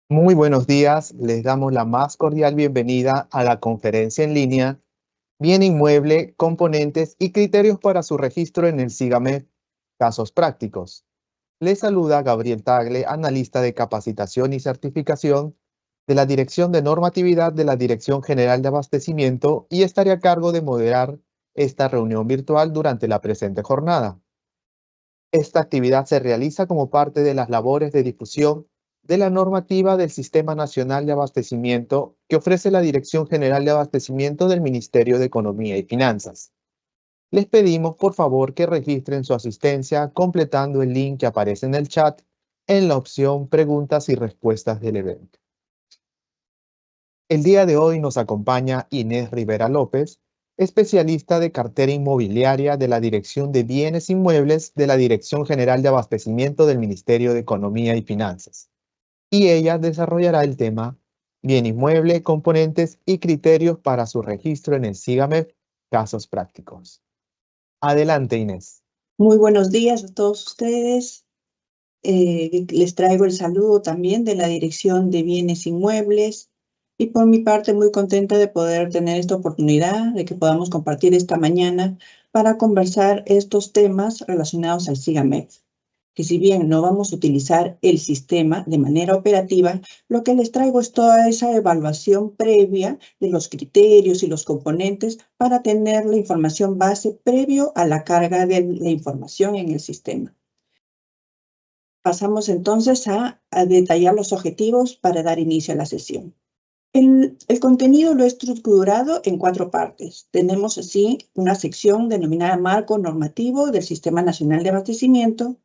Muy buenos días, les damos la más cordial bienvenida a la conferencia en línea Bien Inmueble, Componentes y Criterios para su registro en el SIGAMED, Casos Prácticos. Les saluda Gabriel Tagle, analista de capacitación y certificación de la Dirección de Normatividad de la Dirección General de Abastecimiento y estaré a cargo de moderar esta reunión virtual durante la presente jornada. Esta actividad se realiza como parte de las labores de difusión de la normativa del Sistema Nacional de Abastecimiento que ofrece la Dirección General de Abastecimiento del Ministerio de Economía y Finanzas. Les pedimos por favor que registren su asistencia completando el link que aparece en el chat en la opción Preguntas y Respuestas del evento. El día de hoy nos acompaña Inés Rivera López, especialista de cartera inmobiliaria de la Dirección de Bienes Inmuebles de la Dirección General de Abastecimiento del Ministerio de Economía y Finanzas. Y ella desarrollará el tema Bien Inmueble, Componentes y Criterios para su registro en el SIGAMED, Casos Prácticos. Adelante, Inés. Muy buenos días a todos ustedes. Les traigo el saludo también de la Dirección de Bienes Inmuebles y por mi parte muy contenta de poder tener esta oportunidad de que podamos compartir esta mañana para conversar estos temas relacionados al SIGAMED, que si bien no vamos a utilizar el sistema de manera operativa, lo que les traigo es toda esa evaluación previa de los criterios y los componentes para tener la información base previo a la carga de la información en el sistema. Pasamos entonces a detallar los objetivos para dar inicio a la sesión. El contenido lo he estructurado en 4 partes. Tenemos así una sección denominada Marco Normativo del Sistema Nacional de Abastecimiento.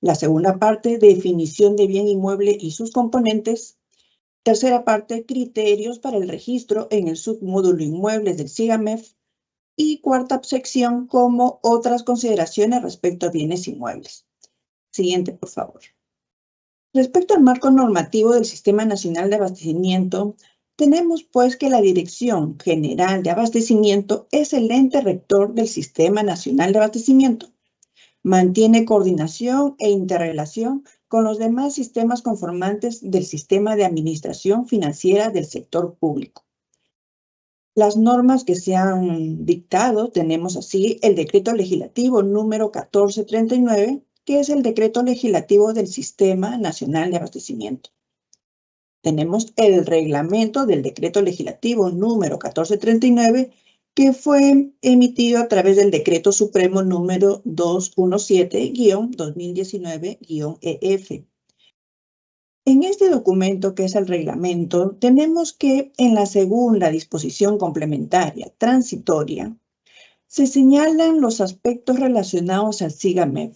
La segunda parte, definición de bien inmueble y sus componentes. Tercera parte, criterios para el registro en el submódulo inmuebles del SIGAMED. Y cuarta sección, como otras consideraciones respecto a bienes inmuebles. Siguiente, por favor. Respecto al marco normativo del Sistema Nacional de Abastecimiento, tenemos pues que la Dirección General de Abastecimiento es el ente rector del Sistema Nacional de Abastecimiento. Mantiene coordinación e interrelación con los demás sistemas conformantes del sistema de administración financiera del sector público. Las normas que se han dictado, tenemos así el Decreto Legislativo número 1439, que es el Decreto Legislativo del Sistema Nacional de Abastecimiento. Tenemos el reglamento del Decreto Legislativo número 1439, que fue emitido a través del Decreto Supremo número 217-2019-EF. En este documento, que es el reglamento, tenemos que en la segunda disposición complementaria transitoria se señalan los aspectos relacionados al SIGAMED,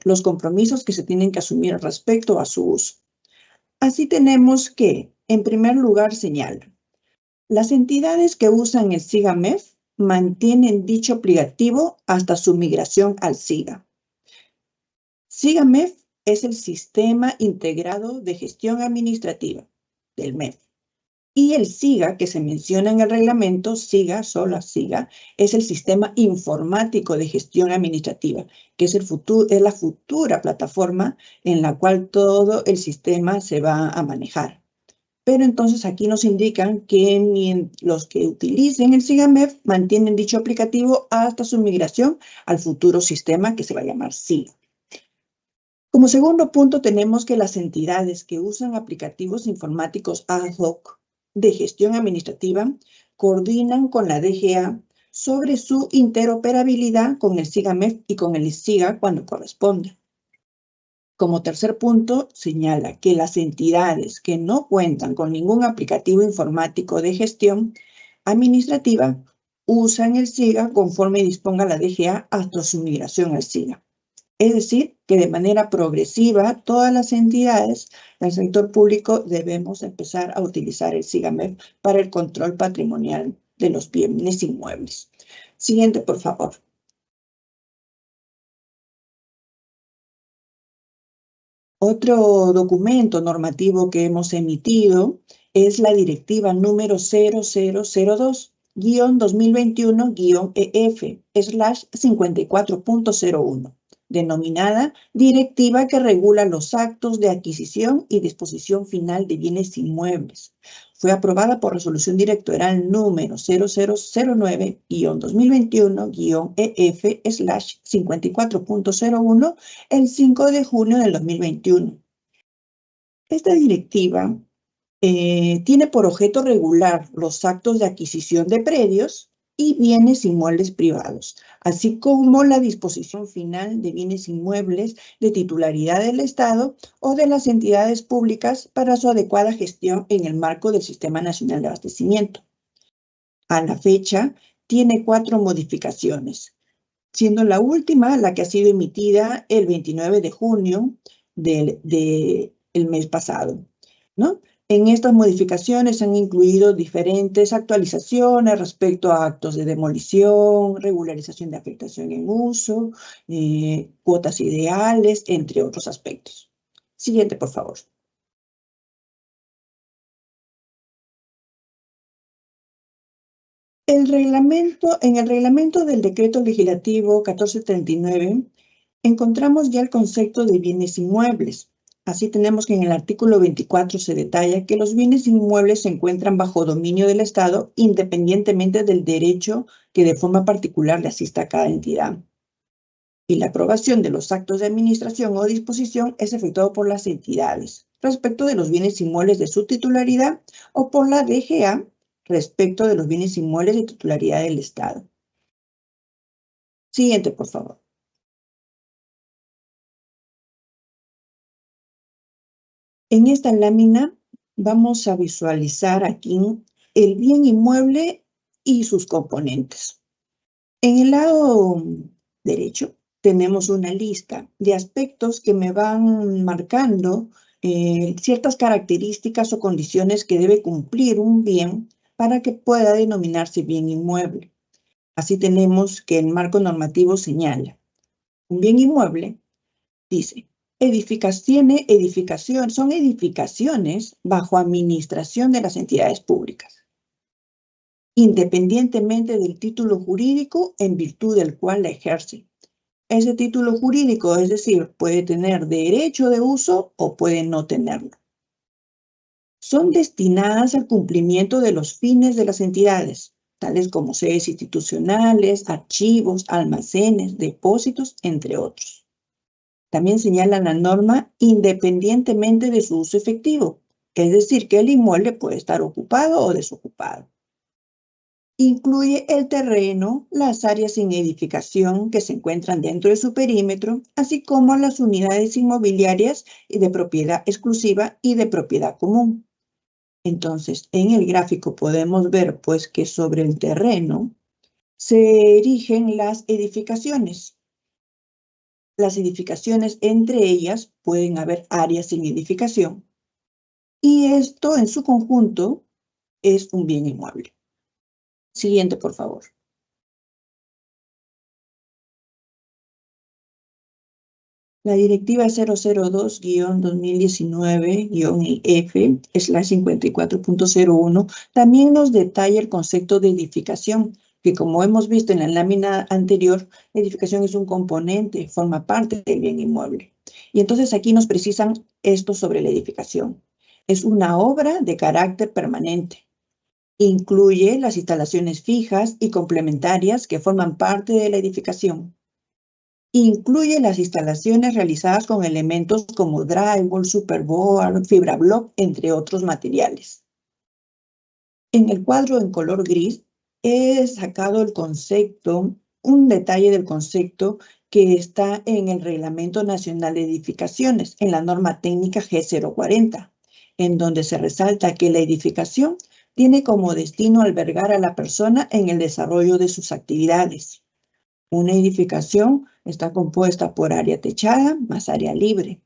los compromisos que se tienen que asumir respecto a su uso. Así tenemos que, en primer lugar, señala, las entidades que usan el SIGAMED mantienen dicho aplicativo hasta su migración al SIGA. SIGAMED es el Sistema Integrado de Gestión Administrativa del MED. Y el SIGA, que se menciona en el reglamento, SIGA, solo SIGA, es el Sistema Informático de Gestión Administrativa, que es la futura plataforma en la cual todo el sistema se va a manejar. Pero entonces aquí nos indican que los que utilicen el SIGAMED mantienen dicho aplicativo hasta su migración al futuro sistema que se va a llamar SIGA. Como segundo punto, tenemos que las entidades que usan aplicativos informáticos ad hoc de gestión administrativa coordinan con la DGA sobre su interoperabilidad con el SIGAMED y con el SIGA cuando corresponda. Como tercer punto, señala que las entidades que no cuentan con ningún aplicativo informático de gestión administrativa usan el SIGA conforme disponga la DGA hasta su migración al SIGA. Es decir, que de manera progresiva todas las entidades del sector público debemos empezar a utilizar el SIGAMED para el control patrimonial de los bienes inmuebles. Siguiente, por favor. Otro documento normativo que hemos emitido es la Directiva número 0002-2021-EF/54.01. denominada Directiva que regula los actos de adquisición y disposición final de bienes inmuebles. Fue aprobada por Resolución Directoral número 0009-2021-EF/54.01 el 5 de junio del 2021. Esta directiva tiene por objeto regular los actos de adquisición de predios y bienes inmuebles privados, así como la disposición final de bienes inmuebles de titularidad del Estado o de las entidades públicas para su adecuada gestión en el marco del Sistema Nacional de Abastecimiento. A la fecha, tiene 4 modificaciones, siendo la última la que ha sido emitida el 29 de junio del mes pasado, ¿no? En estas modificaciones se han incluido diferentes actualizaciones respecto a actos de demolición, regularización de afectación en uso, cuotas ideales, entre otros aspectos. Siguiente, por favor. En el reglamento del Decreto Legislativo 1439 encontramos ya el concepto de bienes inmuebles. Así tenemos que en el artículo 24 se detalla que los bienes inmuebles se encuentran bajo dominio del Estado independientemente del derecho que de forma particular le asista a cada entidad. Y la aprobación de los actos de administración o disposición es efectuado por las entidades respecto de los bienes inmuebles de su titularidad o por la DGA respecto de los bienes inmuebles de titularidad del Estado. Siguiente, por favor. En esta lámina vamos a visualizar aquí el bien inmueble y sus componentes. En el lado derecho tenemos una lista de aspectos que me van marcando ciertas características o condiciones que debe cumplir un bien para que pueda denominarse bien inmueble. Así tenemos que el marco normativo señala un bien inmueble, dice, son edificaciones bajo administración de las entidades públicas, independientemente del título jurídico en virtud del cual la ejerce. Ese título jurídico, es decir, puede tener derecho de uso o puede no tenerlo. Son destinadas al cumplimiento de los fines de las entidades, tales como sedes institucionales, archivos, almacenes, depósitos, entre otros. También señala la norma independientemente de su uso efectivo, es decir, que el inmueble puede estar ocupado o desocupado. Incluye el terreno, las áreas sin edificación que se encuentran dentro de su perímetro, así como las unidades inmobiliarias de propiedad exclusiva y de propiedad común. Entonces, en el gráfico podemos ver pues que sobre el terreno se erigen las edificaciones. Las edificaciones, entre ellas, pueden haber áreas sin edificación. Y esto en su conjunto es un bien inmueble. Siguiente, por favor. La Directiva 002-2019-EF/54.01 también nos detalla el concepto de edificación, que como hemos visto en la lámina anterior, la edificación es un componente, forma parte del bien inmueble. Y entonces aquí nos precisan esto sobre la edificación. Es una obra de carácter permanente. Incluye las instalaciones fijas y complementarias que forman parte de la edificación. Incluye las instalaciones realizadas con elementos como drywall, superboard, fibra block, entre otros materiales. En el cuadro en color gris he sacado el concepto, un detalle del concepto que está en el Reglamento Nacional de Edificaciones, en la norma técnica G040, en donde se resalta que la edificación tiene como destino albergar a la persona en el desarrollo de sus actividades. Una edificación está compuesta por área techada más área libre.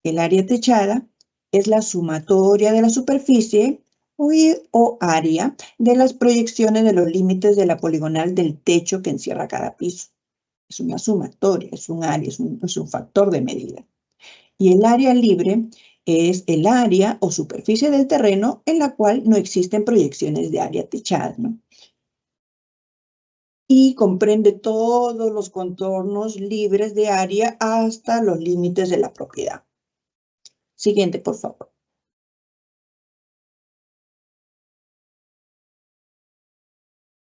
El área techada es la sumatoria de la superficie o área de las proyecciones de los límites de la poligonal del techo que encierra cada piso. Es una sumatoria, es un área, es un factor de medida. Y el área libre es el área o superficie del terreno en la cual no existen proyecciones de área techada, ¿no? y comprende todos los contornos libres de área hasta los límites de la propiedad. Siguiente, por favor.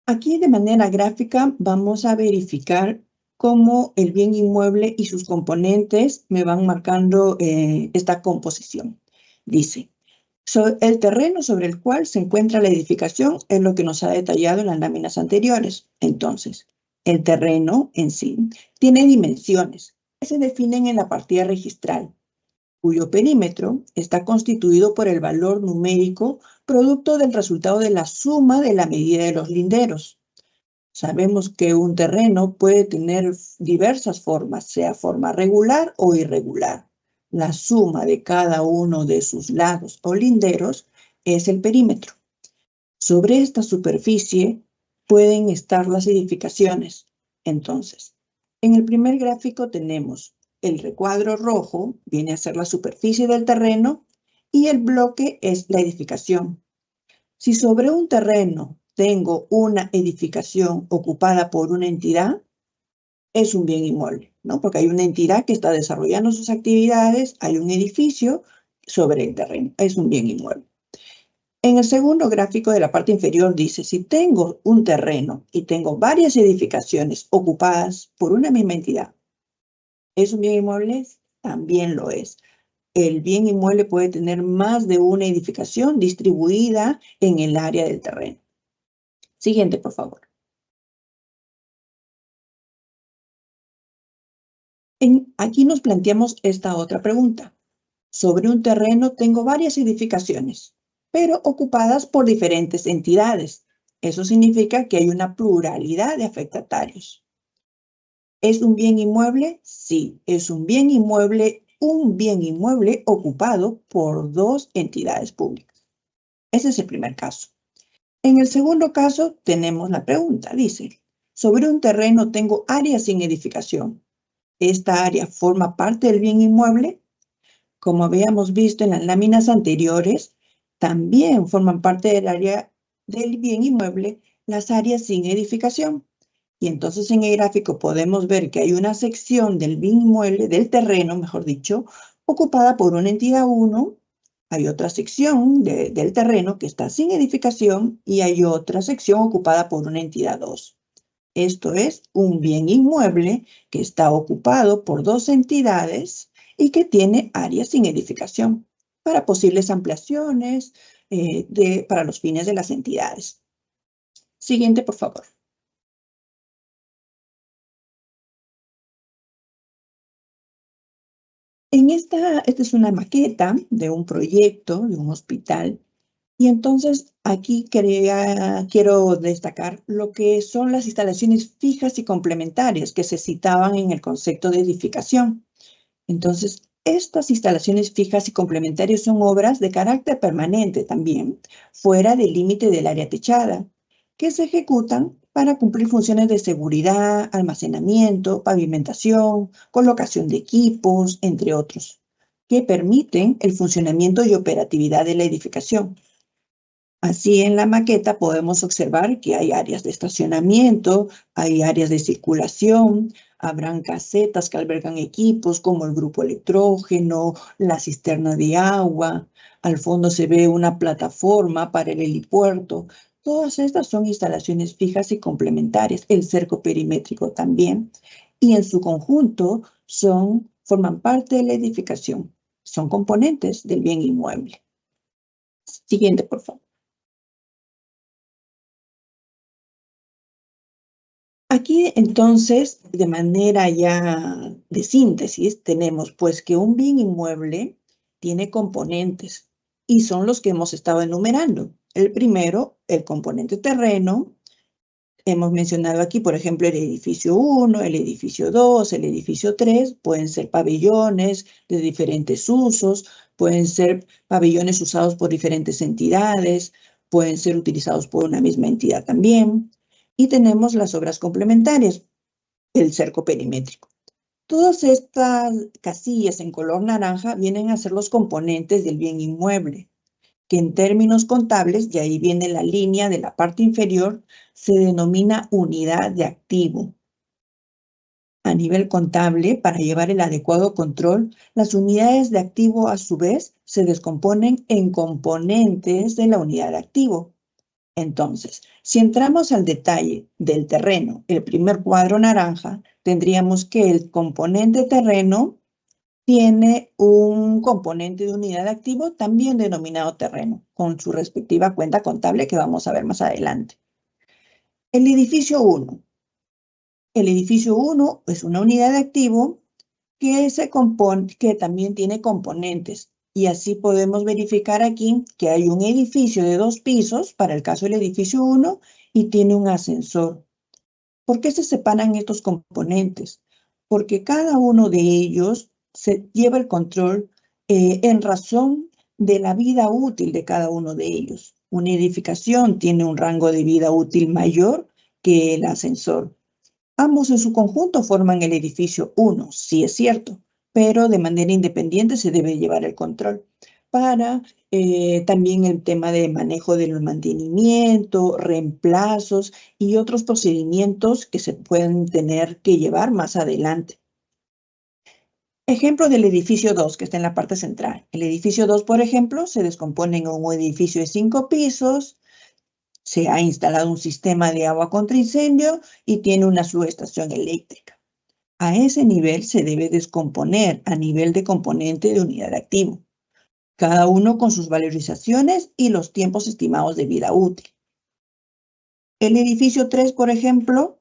Aquí de manera gráfica vamos a verificar cómo el bien inmueble y sus componentes me van marcando esta composición. Dice, el terreno sobre el cual se encuentra la edificación es lo que nos ha detallado en las láminas anteriores. Entonces, el terreno en sí tiene dimensiones que se definen en la partida registral, cuyo perímetro está constituido por el valor numérico producto del resultado de la suma de la medida de los linderos. Sabemos que un terreno puede tener diversas formas, sea forma regular o irregular. La suma de cada uno de sus lados o linderos es el perímetro. Sobre esta superficie pueden estar las edificaciones. Entonces, en el primer gráfico tenemos el recuadro rojo, viene a ser la superficie del terreno, y el bloque es la edificación. Si sobre un terreno tengo una edificación ocupada por una entidad, es un bien inmueble, ¿no? Porque hay una entidad que está desarrollando sus actividades, hay un edificio sobre el terreno, es un bien inmueble. En el segundo gráfico de la parte inferior dice, si tengo un terreno y tengo varias edificaciones ocupadas por una misma entidad, ¿es un bien inmueble? También lo es. El bien inmueble puede tener más de una edificación distribuida en el área del terreno. Siguiente, por favor. Aquí nos planteamos esta otra pregunta. Sobre un terreno tengo varias edificaciones, pero ocupadas por diferentes entidades. Eso significa que hay una pluralidad de afectatarios. ¿Es un bien inmueble? Sí, es un bien inmueble ocupado por dos entidades públicas. Ese es el primer caso. En el segundo caso tenemos la pregunta, dice, sobre un terreno tengo áreas sin edificación. ¿Esta área forma parte del bien inmueble? Como habíamos visto en las láminas anteriores, también forman parte del área del bien inmueble las áreas sin edificación. Y entonces en el gráfico podemos ver que hay una sección del bien inmueble, del terreno, mejor dicho, ocupada por una entidad 1, hay otra sección del terreno que está sin edificación y hay otra sección ocupada por una entidad 2. Esto es un bien inmueble que está ocupado por dos entidades y que tiene áreas sin edificación para posibles ampliaciones para los fines de las entidades. Siguiente, por favor. Esta es una maqueta de un proyecto, de un hospital. Y entonces aquí quiero destacar lo que son las instalaciones fijas y complementarias que se citaban en el concepto de edificación. Entonces, estas instalaciones fijas y complementarias son obras de carácter permanente también, fuera del límite del área techada, que se ejecutan para cumplir funciones de seguridad, almacenamiento, pavimentación, colocación de equipos, entre otros, que permiten el funcionamiento y operatividad de la edificación. Así en la maqueta podemos observar que hay áreas de estacionamiento, hay áreas de circulación, habrán casetas que albergan equipos como el grupo electrógeno, la cisterna de agua, al fondo se ve una plataforma para el helipuerto. Todas estas son instalaciones fijas y complementarias, el cerco perimétrico también, y en su conjunto forman parte de la edificación, son componentes del bien inmueble. Siguiente, por favor. Aquí entonces, de manera ya de síntesis, tenemos pues que un bien inmueble tiene componentes y son los que hemos estado enumerando. El primero, el componente terreno. Hemos mencionado aquí, por ejemplo, el edificio 1, el edificio 2, el edificio 3. Pueden ser pabellones de diferentes usos, pueden ser pabellones usados por diferentes entidades, pueden ser utilizados por una misma entidad también. Y tenemos las obras complementarias, el cerco perimétrico. Todas estas casillas en color naranja vienen a ser los componentes del bien inmueble. que en términos contables, y ahí viene la línea de la parte inferior, se denomina unidad de activo. A nivel contable, para llevar el adecuado control, las unidades de activo a su vez se descomponen en componentes de la unidad de activo. Entonces, si entramos al detalle del terreno, el primer cuadro naranja, tendríamos que el componente terreno tiene un componente de unidad de activo también denominado terreno, con su respectiva cuenta contable que vamos a ver más adelante. El edificio 1. El edificio 1 es una unidad de activo que también tiene componentes. Y así podemos verificar aquí que hay un edificio de 2 pisos, para el caso del edificio 1, y tiene un ascensor. ¿Por qué se separan estos componentes? Porque cada uno de ellos se lleva el control en razón de la vida útil de cada uno de ellos. Una edificación tiene un rango de vida útil mayor que el ascensor. Ambos en su conjunto forman el edificio 1, sí es cierto, pero de manera independiente se debe llevar el control para también el tema de manejo del mantenimiento, reemplazos y otros procedimientos que se pueden tener que llevar más adelante. Ejemplo del edificio 2, que está en la parte central. El edificio 2, por ejemplo, se descompone en un edificio de 5 pisos, se ha instalado un sistema de agua contra incendio y tiene una subestación eléctrica. A ese nivel se debe descomponer a nivel de componente de unidad de activo, cada uno con sus valorizaciones y los tiempos estimados de vida útil. El edificio 3, por ejemplo,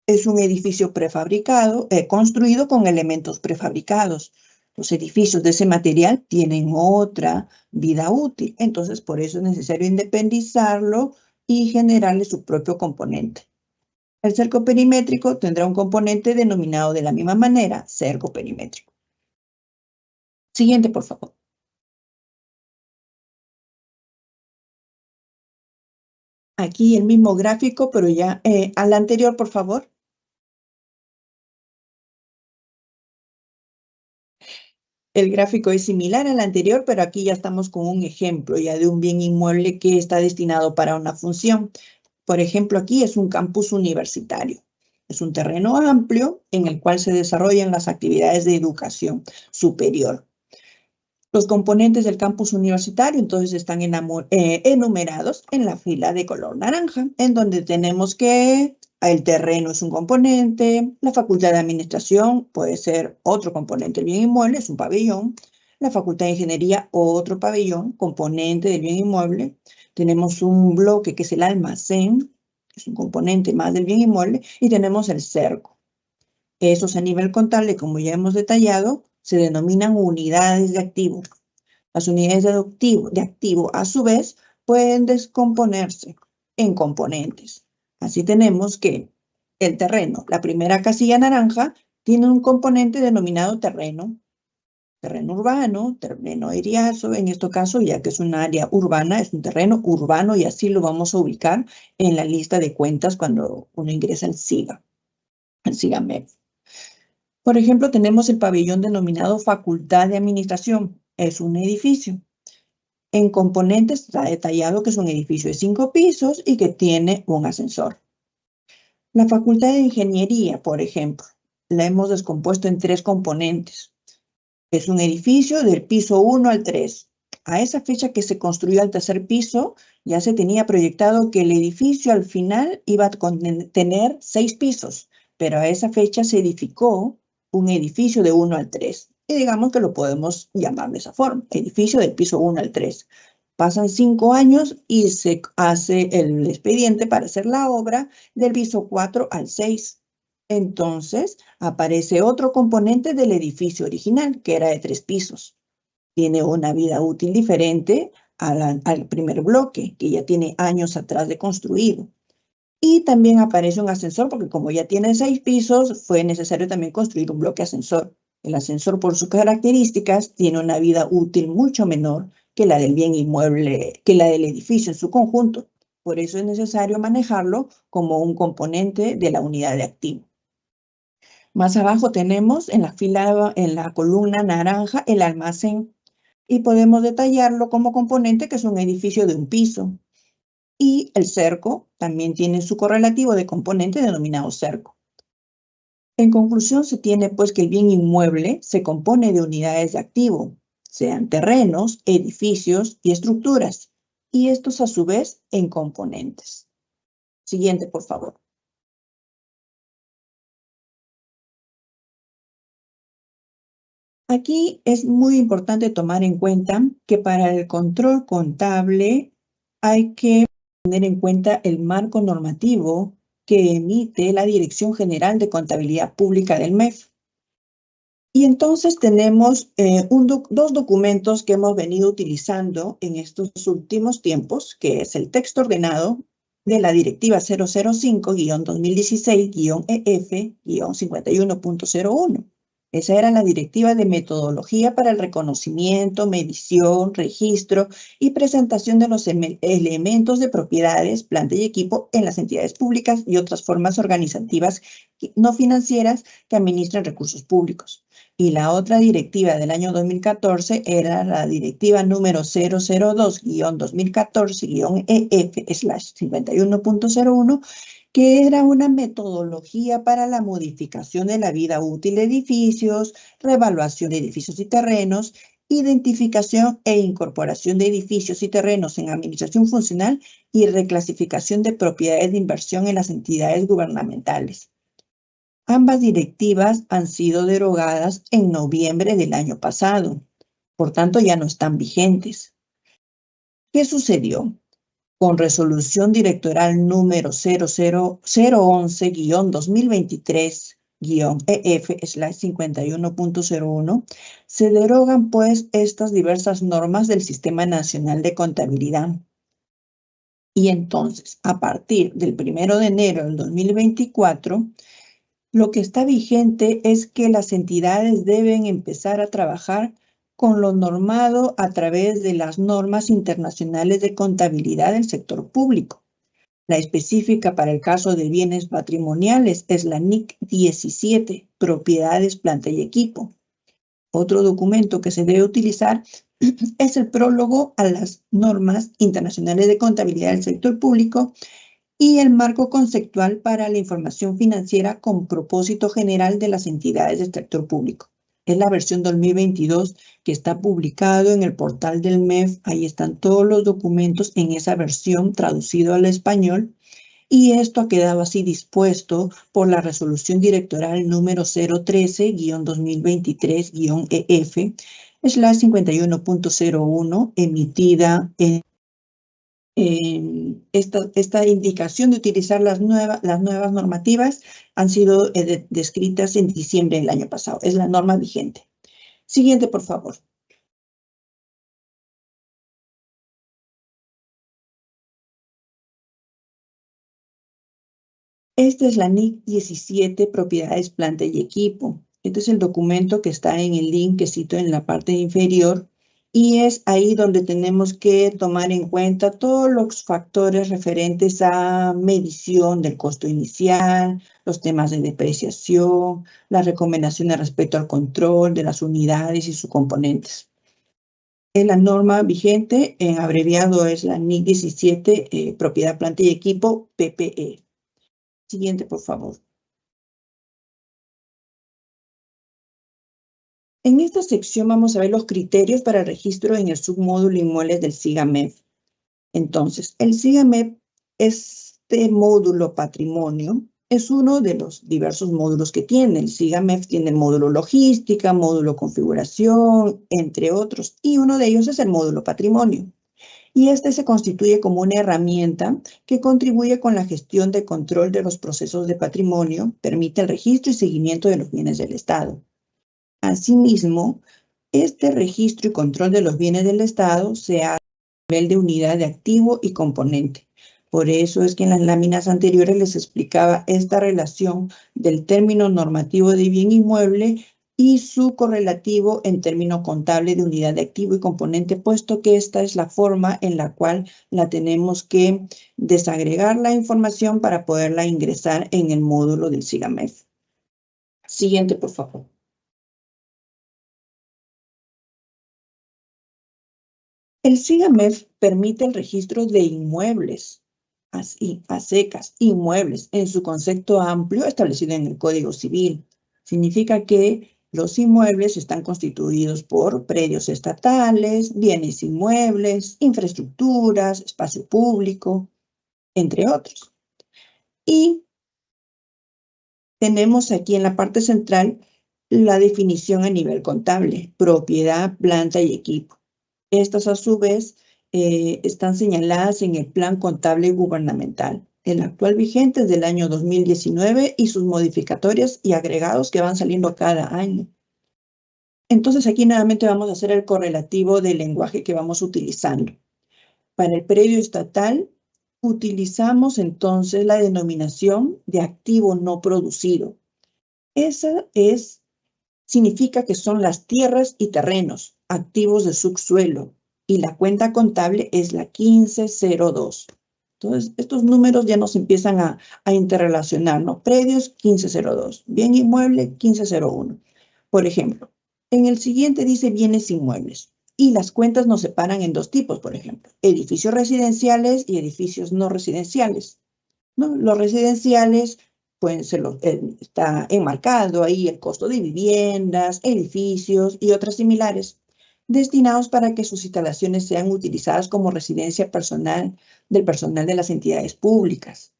es un edificio prefabricado, construido con elementos prefabricados. Los edificios de ese material tienen otra vida útil, entonces por eso es necesario independizarlo y generarle su propio componente. El cerco perimétrico tendrá un componente denominado de la misma manera, cerco perimétrico. Siguiente, por favor. Aquí el mismo gráfico, pero ya al anterior, por favor. El gráfico es similar al anterior, pero aquí ya estamos con un ejemplo ya de un bien inmueble que está destinado para una función. Por ejemplo, aquí es un campus universitario. Es un terreno amplio en el cual se desarrollan las actividades de educación superior. Los componentes del campus universitario entonces están enumerados en la fila de color naranja, en donde tenemos que el terreno es un componente, la facultad de administración puede ser otro componente del bien inmueble, es un pabellón, la facultad de ingeniería otro pabellón, componente del bien inmueble, tenemos un bloque que es el almacén, que es un componente más del bien inmueble, y tenemos el cerco. Esos a nivel contable, como ya hemos detallado, se denominan unidades de activo. Las unidades de activo, a su vez, pueden descomponerse en componentes. Así tenemos que el terreno, la primera casilla naranja, tiene un componente denominado terreno. Terreno urbano, terreno areazo, en este caso, ya que es un área urbana, es un terreno urbano y así lo vamos a ubicar en la lista de cuentas cuando uno ingresa al SIGAMED. Por ejemplo, tenemos el pabellón denominado Facultad de Administración. Es un edificio. En componentes está detallado que es un edificio de 5 pisos y que tiene un ascensor. La Facultad de Ingeniería, por ejemplo, la hemos descompuesto en 3 componentes. Es un edificio del piso 1 al 3. A esa fecha que se construyó al tercer piso, ya se tenía proyectado que el edificio al final iba a tener 6 pisos, pero a esa fecha se edificó un edificio de 1 al 3. Y digamos que lo podemos llamar de esa forma, edificio del piso 1 al 3. Pasan 5 años y se hace el expediente para hacer la obra del piso 4 al 6. Entonces aparece otro componente del edificio original, que era de 3 pisos. Tiene una vida útil diferente al primer bloque, que ya tiene años atrás de construido. Y también aparece un ascensor, porque como ya tiene 6 pisos, fue necesario también construir un bloque ascensor. El ascensor, por sus características, tiene una vida útil mucho menor que la del bien inmueble, que la del edificio en su conjunto. Por eso es necesario manejarlo como un componente de la unidad de activo. Más abajo tenemos en la columna naranja, el almacén. Y podemos detallarlo como componente, que es un edificio de un piso. Y el cerco también tiene su correlativo de componente denominado cerco. En conclusión, se tiene pues que el bien inmueble se compone de unidades de activo, sean terrenos, edificios y estructuras, y estos a su vez en componentes. Siguiente, por favor. Aquí es muy importante tomar en cuenta que para el control contable hay que tener en cuenta el marco normativo que emite la Dirección General de Contabilidad Pública del MEF. Y entonces tenemos dos documentos que hemos venido utilizando en estos últimos tiempos, que es el texto ordenado de la Directiva 005-2016-EF-51.01. Esa era la directiva de metodología para el reconocimiento, medición, registro y presentación de los elementos de propiedades, planta y equipo en las entidades públicas y otras formas organizativas no financieras que administran recursos públicos. Y la otra directiva del año 2014 era la directiva número 002-2014-EF/51.01, que era una metodología para la modificación de la vida útil de edificios, reevaluación de edificios y terrenos, identificación e incorporación de edificios y terrenos en administración funcional y reclasificación de propiedades de inversión en las entidades gubernamentales. Ambas directivas han sido derogadas en noviembre del año pasado, por tanto ya no están vigentes. ¿Qué sucedió? Con resolución directoral número 011-2023-EF/51.01, se derogan pues estas diversas normas del Sistema Nacional de Contabilidad. Y entonces, a partir del 1 de enero del 2024, lo que está vigente es que las entidades deben empezar a trabajar con lo normado a través de las normas internacionales de contabilidad del sector público. La específica para el caso de bienes patrimoniales es la NIC 17, propiedades, planta y equipo. Otro documento que se debe utilizar es el prólogo a las normas internacionales de contabilidad del sector público y el marco conceptual para la información financiera con propósito general de las entidades del sector público. Es la versión 2022 que está publicado en el portal del MEF. Ahí están todos los documentos en esa versión traducido al español. Y esto ha quedado así dispuesto por la resolución directoral número 013-2023-EF/51.01 emitida en esta indicación de utilizar las nuevas normativas han sido descritas en diciembre del año pasado. Es la norma vigente. Siguiente, por favor. Esta es la NIC 17, propiedades, planta y equipo. Este es el documento que está en el link que cito en la parte inferior. Y es ahí donde tenemos que tomar en cuenta todos los factores referentes a medición del costo inicial, los temas de depreciación, las recomendaciones respecto al control de las unidades y sus componentes. En la norma vigente, en abreviado, es la NIC 17, propiedad, planta y equipo, PPE. Siguiente, por favor. En esta sección vamos a ver los criterios para el registro en el submódulo inmuebles del SIGAMEF. Entonces, el SIGAMEF, este módulo patrimonio, es uno de los diversos módulos que tiene. El SIGAMEF tiene el módulo logística, módulo configuración, entre otros, y uno de ellos es el módulo patrimonio. Y este se constituye como una herramienta que contribuye con la gestión de control de los procesos de patrimonio, permite el registro y seguimiento de los bienes del Estado. Asimismo, este registro y control de los bienes del Estado se hace a nivel de unidad de activo y componente. Por eso es que en las láminas anteriores les explicaba esta relación del término normativo de bien inmueble y su correlativo en término contable de unidad de activo y componente, puesto que esta es la forma en la cual la tenemos que desagregar la información para poderla ingresar en el módulo del SIGAMEF. Siguiente, por favor. El SIGAMEF permite el registro de inmuebles, así, a secas, inmuebles, en su concepto amplio establecido en el Código Civil. Significa que los inmuebles están constituidos por predios estatales, bienes inmuebles, infraestructuras, espacio público, entre otros. Y tenemos aquí en la parte central la definición a nivel contable, propiedad, planta y equipo. Estas, a su vez, están señaladas en el Plan Contable Gubernamental, el actual vigente es del año 2019 y sus modificatorias y agregados que van saliendo cada año. Entonces, aquí nuevamente vamos a hacer el correlativo del lenguaje que vamos utilizando. Para el predio estatal, utilizamos entonces la denominación de activo no producido. Esa significa que son las tierras y terrenos, activos de subsuelo, y la cuenta contable es la 1502. Entonces, estos números ya nos empiezan a interrelacionar, ¿no? Predios 1502, bien inmueble 1501. Por ejemplo, en el siguiente dice bienes inmuebles, y las cuentas nos separan en dos tipos, por ejemplo, edificios residenciales y edificios no residenciales, ¿no? Los residenciales pueden ser está enmarcado ahí el costo de viviendas, edificios y otras similares, destinados para que sus instalaciones sean utilizadas como residencia personal del personal de las entidades públicas.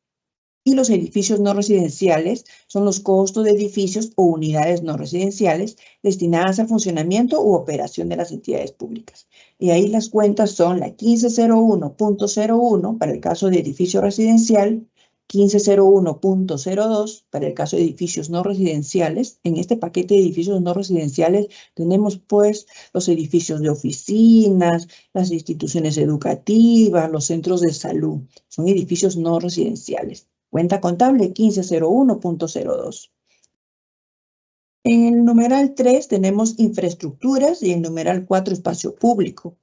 Y los edificios no residenciales son los costos de edificios o unidades no residenciales destinadas al funcionamiento u operación de las entidades públicas. Y ahí las cuentas son la 1501.01 para el caso de edificio residencial, 1501.02 para el caso de edificios no residenciales. En este paquete de edificios no residenciales tenemos pues los edificios de oficinas, las instituciones educativas, los centros de salud. Son edificios no residenciales. Cuenta contable 1501.02. En el numeral 3 tenemos infraestructuras y en el numeral 4 espacio público.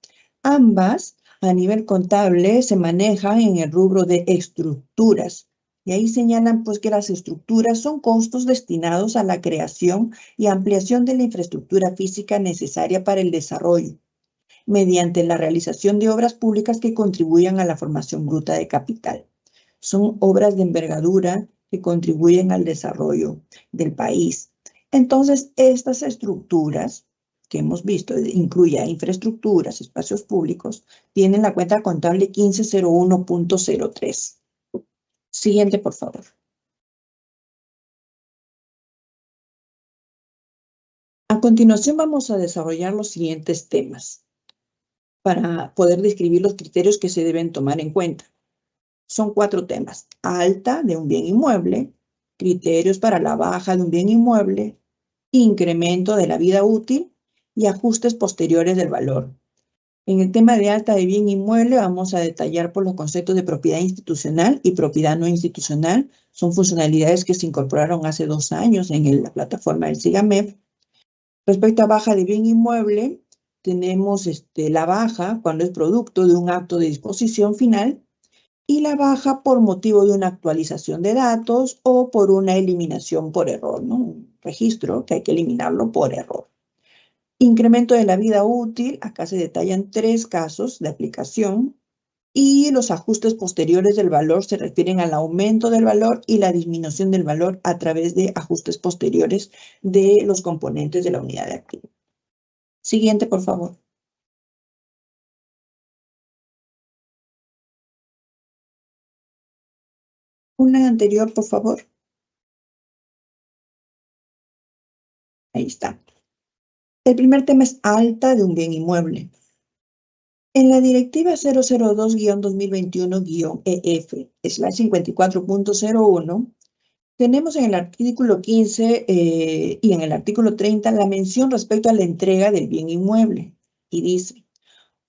Ambas a nivel contable se manejan en el rubro de estructuras. Y ahí señalan pues que las estructuras son costos destinados a la creación y ampliación de la infraestructura física necesaria para el desarrollo, mediante la realización de obras públicas que contribuyan a la formación bruta de capital. Son obras de envergadura que contribuyen al desarrollo del país. Entonces, estas estructuras que hemos visto, incluye infraestructuras, espacios públicos, tienen la cuenta contable 1501.03. Siguiente, por favor. A continuación vamos a desarrollar los siguientes temas para poder describir los criterios que se deben tomar en cuenta. Son 4 temas: alta de un bien inmueble, criterios para la baja de un bien inmueble, incremento de la vida útil y ajustes posteriores del valor. En el tema de alta de bien inmueble vamos a detallar por los conceptos de propiedad institucional y propiedad no institucional. Son funcionalidades que se incorporaron hace 2 años en la plataforma del SIGAMEF. Respecto a baja de bien inmueble, tenemos la baja cuando es producto de un acto de disposición final y la baja por motivo de una actualización de datos o por una eliminación por error, ¿no? Un registro que hay que eliminarlo por error. Incremento de la vida útil, acá se detallan 3 casos de aplicación y los ajustes posteriores del valor se refieren al aumento del valor y la disminución del valor a través de ajustes posteriores de los componentes de la unidad de activo. Siguiente, por favor. Una anterior, por favor. Ahí está. El primer tema es alta de un bien inmueble. En la directiva 002-2021-EF/54.01, tenemos en el artículo 15 y en el artículo 30 la mención respecto a la entrega del bien inmueble. Y dice: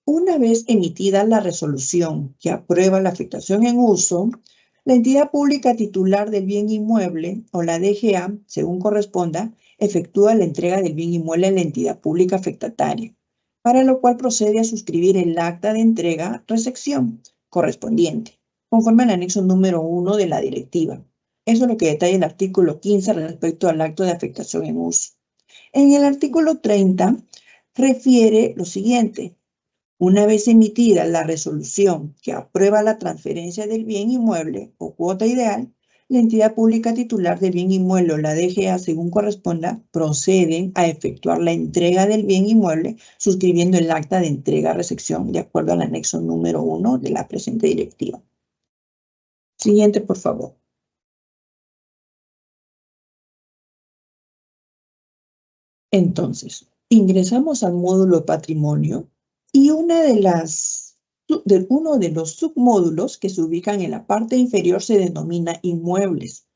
una vez emitida la resolución que aprueba la afectación en uso, la entidad pública titular del bien inmueble o la DGA, según corresponda, efectúa la entrega del bien inmueble a la entidad pública afectataria, para lo cual procede a suscribir el acta de entrega-recepción correspondiente, conforme al anexo número 1 de la directiva. Eso es lo que detalla el artículo 15 respecto al acto de afectación en uso. En el artículo 30 refiere lo siguiente: Una vez emitida la resolución que aprueba la transferencia del bien inmueble o cuota ideal, la entidad pública titular del bien inmueble o la DGA, según corresponda, proceden a efectuar la entrega del bien inmueble suscribiendo el acta de entrega-recepción de acuerdo al anexo número 1 de la presente directiva. Siguiente, por favor. Entonces, ingresamos al módulo patrimonio y uno de los submódulos que se ubican en la parte inferior se denomina inmuebles.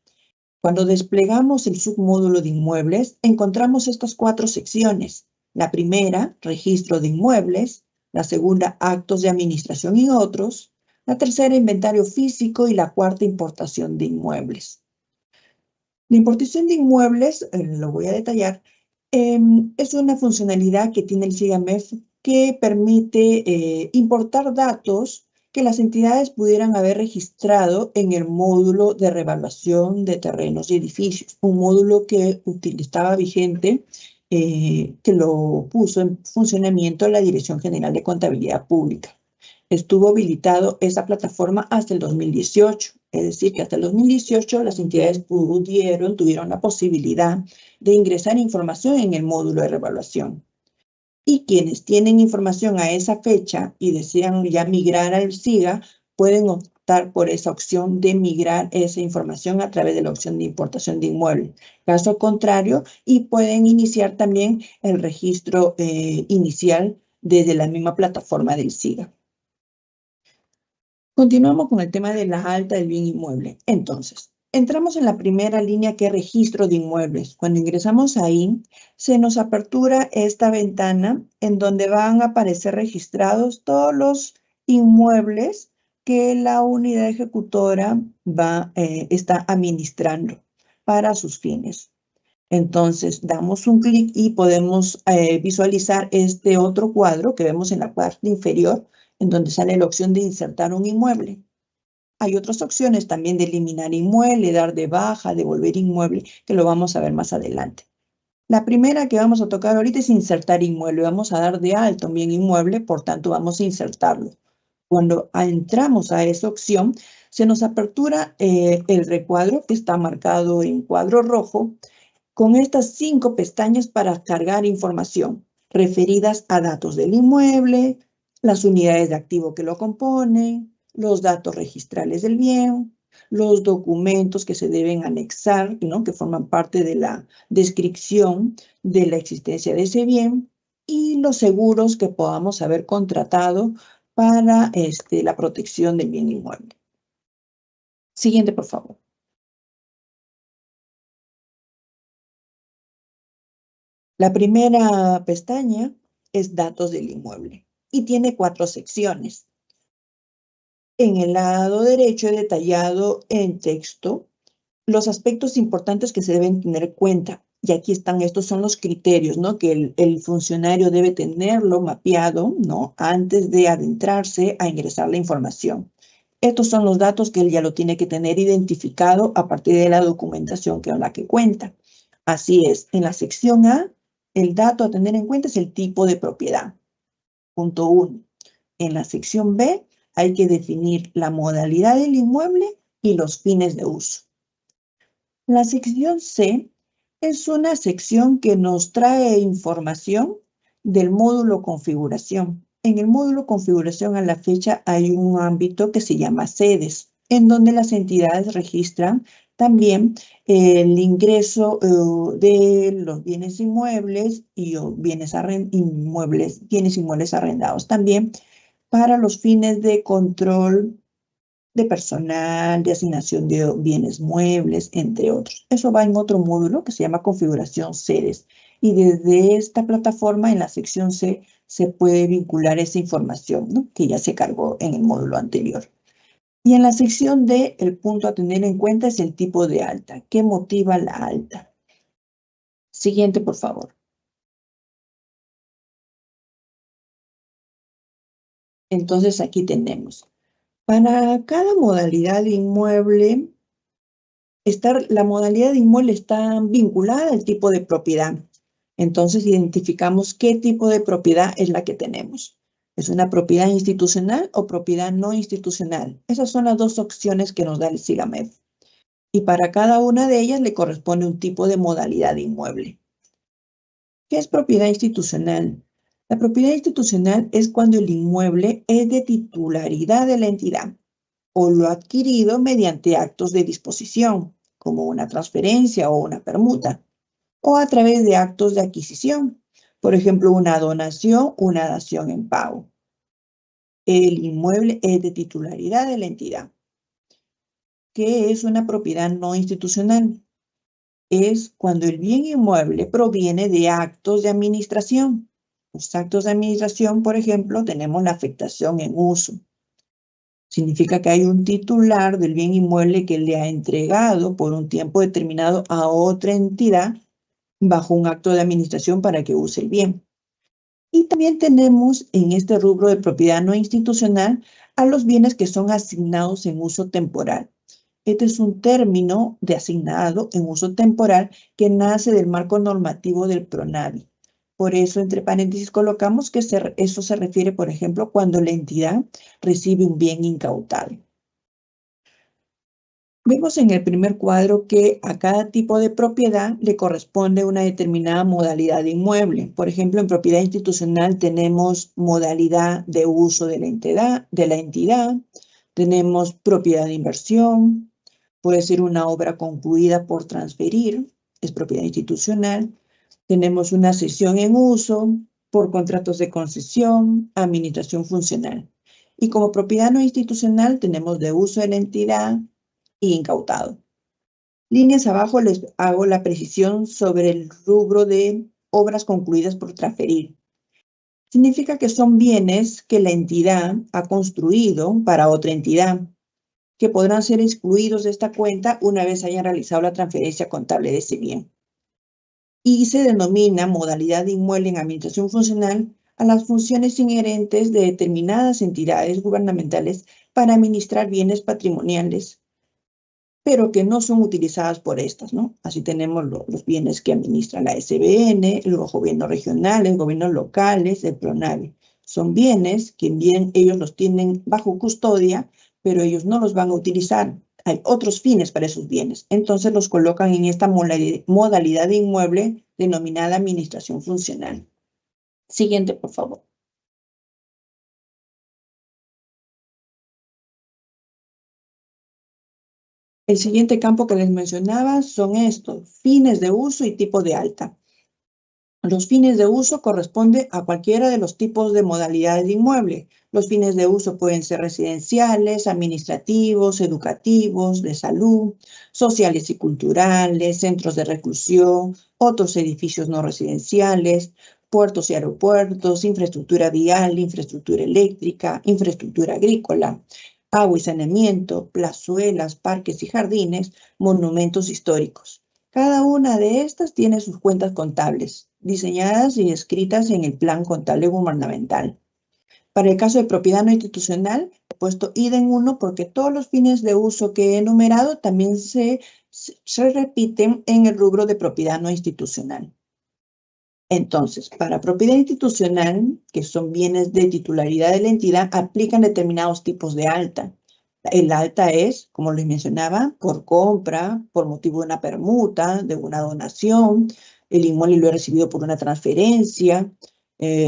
Cuando desplegamos el submódulo de inmuebles, encontramos estas 4 secciones. La primera, registro de inmuebles. La segunda, actos de administración y otros. La tercera, inventario físico. Y la cuarta, importación de inmuebles. La importación de inmuebles, lo voy a detallar, es una funcionalidad que tiene el SIGAMEF que permite importar datos que las entidades pudieran haber registrado en el módulo de revaluación de terrenos y edificios, un módulo que estaba vigente, que lo puso en funcionamiento la Dirección General de Contabilidad Pública. Estuvo habilitado esa plataforma hasta el 2018, es decir, que hasta el 2018 las entidades tuvieron la posibilidad de ingresar información en el módulo de revaluación. Y quienes tienen información a esa fecha y desean ya migrar al SIGA, pueden optar por esa opción de migrar esa información a través de la opción de importación de inmueble. Caso contrario, y pueden iniciar también el registro inicial desde la misma plataforma del SIGA. Continuamos con el tema de la alta del bien inmueble. Entonces, entramos en la primera línea que es registro de inmuebles. Cuando ingresamos ahí, se nos apertura esta ventana en donde van a aparecer registrados todos los inmuebles que la unidad ejecutora está administrando para sus fines. Entonces, damos un clic y podemos visualizar este otro cuadro que vemos en la parte inferior, en donde sale la opción de insertar un inmueble. Hay otras opciones también de eliminar inmueble, dar de baja, devolver inmueble, que lo vamos a ver más adelante. La primera que vamos a tocar ahorita es insertar inmueble. Vamos a dar de alto un bien inmueble, por tanto vamos a insertarlo. Cuando entramos a esa opción, se nos apertura el recuadro que está marcado en cuadro rojo, con estas 5 pestañas para cargar información referidas a datos del inmueble, las unidades de activo que lo componen, los datos registrales del bien, los documentos que se deben anexar, ¿no?, que forman parte de la descripción de la existencia de ese bien, y los seguros que podamos haber contratado para la protección del bien inmueble. Siguiente, por favor. La primera pestaña es datos del inmueble y tiene 4 secciones. En el lado derecho he detallado en texto los aspectos importantes que se deben tener en cuenta. Y aquí están, estos son los criterios, ¿no?, que el funcionario debe tenerlo mapeado, ¿no?, antes de adentrarse a ingresar la información. Estos son los datos que él ya lo tiene que tener identificado a partir de la documentación con la que cuenta. Así es, en la sección A, el dato a tener en cuenta es el tipo de propiedad. Punto 1. En la sección B hay que definir la modalidad del inmueble y los fines de uso. La sección C es una sección que nos trae información del módulo configuración. En el módulo configuración a la fecha hay un ámbito que se llama sedes, en donde las entidades registran también el ingreso de los bienes inmuebles y bienes inmuebles arrendados. También para los fines de control de personal, de asignación de bienes muebles, entre otros. Eso va en otro módulo que se llama configuración sedes. Y desde esta plataforma, en la sección C, se puede vincular esa información, ¿no?, que ya se cargó en el módulo anterior. Y en la sección D, el punto a tener en cuenta es el tipo de alta. ¿Qué motiva la alta? Siguiente, por favor. Entonces, aquí tenemos. Para cada modalidad de inmueble, la modalidad de inmueble está vinculada al tipo de propiedad. Entonces, identificamos qué tipo de propiedad es la que tenemos. ¿Es una propiedad institucional o propiedad no institucional? Esas son las dos opciones que nos da el SIGAMED. Y para cada una de ellas le corresponde un tipo de modalidad de inmueble. ¿Qué es propiedad institucional? La propiedad institucional es cuando el inmueble es de titularidad de la entidad o lo adquirido mediante actos de disposición, como una transferencia o una permuta, o a través de actos de adquisición, por ejemplo, una donación, una dación en pago. El inmueble es de titularidad de la entidad. ¿Qué es una propiedad no institucional? Es cuando el bien inmueble proviene de actos de administración. Los actos de administración, por ejemplo, tenemos la afectación en uso. Significa que hay un titular del bien inmueble que le ha entregado por un tiempo determinado a otra entidad bajo un acto de administración para que use el bien. Y también tenemos en este rubro de propiedad no institucional a los bienes que son asignados en uso temporal. Este es un término de asignado en uso temporal que nace del marco normativo del PRONAVI. Por eso, entre paréntesis, colocamos que eso se refiere, por ejemplo, cuando la entidad recibe un bien incautado. Vemos en el primer cuadro que a cada tipo de propiedad le corresponde una determinada modalidad de inmueble. Por ejemplo, en propiedad institucional tenemos modalidad de uso de la entidad, tenemos propiedad de inversión, puede ser una obra concluida por transferir, es propiedad institucional. Tenemos una cesión en uso por contratos de concesión, administración funcional. Y como propiedad no institucional tenemos de uso de la entidad y incautado. Líneas abajo les hago la precisión sobre el rubro de obras concluidas por transferir. Significa que son bienes que la entidad ha construido para otra entidad, que podrán ser excluidos de esta cuenta una vez hayan realizado la transferencia contable de ese bien. Y se denomina modalidad de inmueble en administración funcional a las funciones inherentes de determinadas entidades gubernamentales para administrar bienes patrimoniales, pero que no son utilizadas por estas, ¿no? Así tenemos los bienes que administra la SBN, los gobiernos regionales, gobiernos locales, el PRONAVI. Son bienes que bien ellos los tienen bajo custodia, pero ellos no los van a utilizar. Hay otros fines para esos bienes. Entonces los colocan en esta modalidad de inmueble denominada administración funcional. Siguiente, por favor. El siguiente campo que les mencionaba son estos, fines de uso y tipo de alta. Los fines de uso corresponden a cualquiera de los tipos de modalidades de inmueble. Los fines de uso pueden ser residenciales, administrativos, educativos, de salud, sociales y culturales, centros de reclusión, otros edificios no residenciales, puertos y aeropuertos, infraestructura vial, infraestructura eléctrica, infraestructura agrícola, agua y saneamiento, plazuelas, parques y jardines, monumentos históricos. Cada una de estas tiene sus cuentas contables, diseñadas y escritas en el Plan Contable Gubernamental. Para el caso de propiedad no institucional, he puesto ítem 1 porque todos los fines de uso que he enumerado también se repiten en el rubro de propiedad no institucional. Entonces, para propiedad institucional, que son bienes de titularidad de la entidad, aplican determinados tipos de alta. El alta es, como les mencionaba, por compra, por motivo de una permuta, de una donación, el inmueble lo he recibido por una transferencia,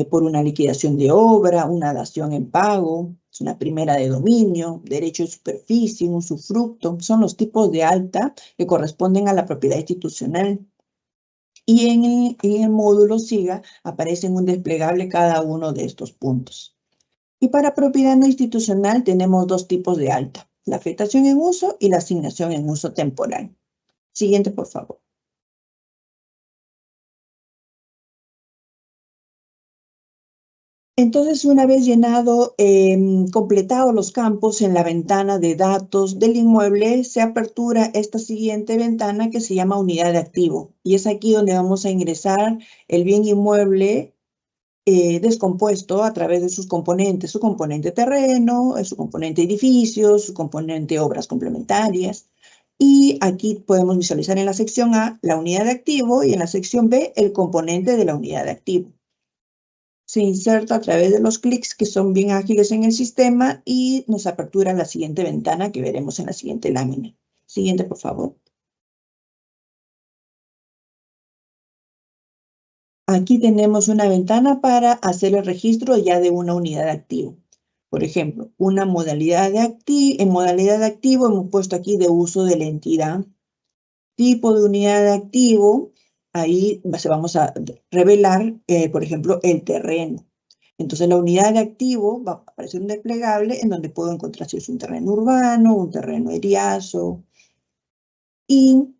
por una liquidación de obra, una dación en pago, es una primera de dominio, derecho de superficie, un usufructo, son los tipos de alta que corresponden a la propiedad institucional. Y en el módulo SIGA aparece en un desplegable cada uno de estos puntos. Y para propiedad no institucional tenemos dos tipos de alta, la afectación en uso y la asignación en uso temporal. Siguiente, por favor. Entonces, una vez completados los campos en la ventana de datos del inmueble, se apertura esta siguiente ventana que se llama unidad de activo. Y es aquí donde vamos a ingresar el bien inmueble descompuesto a través de sus componentes, su componente terreno, su componente edificios, su componente obras complementarias. Y aquí podemos visualizar en la sección A la unidad de activo y en la sección B el componente de la unidad de activo. se inserta a través de los clics que son bien ágiles en el sistema y nos apertura la siguiente ventana que veremos en la siguiente lámina. Siguiente, por favor. Aquí tenemos una ventana para hacer el registro ya de una unidad de activo. Por ejemplo, una modalidad en modalidad de activo hemos puesto aquí de uso de la entidad. Tipo de unidad de activo, ahí vamos a revelar, por ejemplo, el terreno. Entonces, la unidad de activo va a aparecer un desplegable en donde puedo encontrar si es un terreno urbano, un terreno eriazo. Y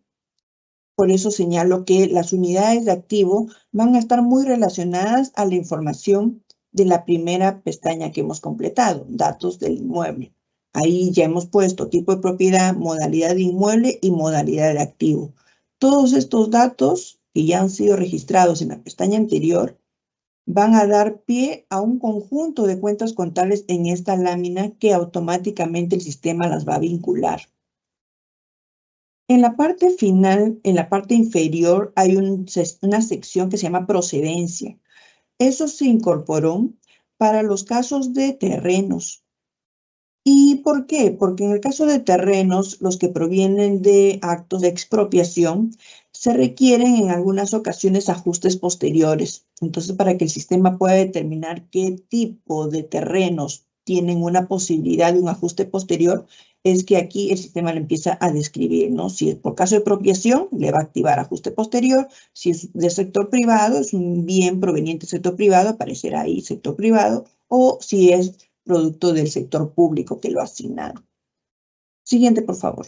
por eso señalo que las unidades de activo van a estar muy relacionadas a la información de la primera pestaña que hemos completado, datos del inmueble. Ahí ya hemos puesto tipo de propiedad, modalidad de inmueble y modalidad de activo. Todos estos datos que ya han sido registrados en la pestaña anterior van a dar pie a un conjunto de cuentas contables en esta lámina que automáticamente el sistema las va a vincular. En la parte final, en la parte inferior, hay una sección que se llama procedencia. Eso se incorporó para los casos de terrenos. ¿Y por qué? Porque en el caso de terrenos, los que provienen de actos de expropiación, se requieren en algunas ocasiones ajustes posteriores. Entonces, para que el sistema pueda determinar qué tipo de terrenos tienen una posibilidad de un ajuste posterior, es que aquí el sistema le empieza a describir, ¿no? Si es por caso de expropiación, le va a activar ajuste posterior. Si es de sector privado, es un bien proveniente del sector privado, aparecerá ahí sector privado. O si es producto del sector público que lo ha asignado. Siguiente, por favor.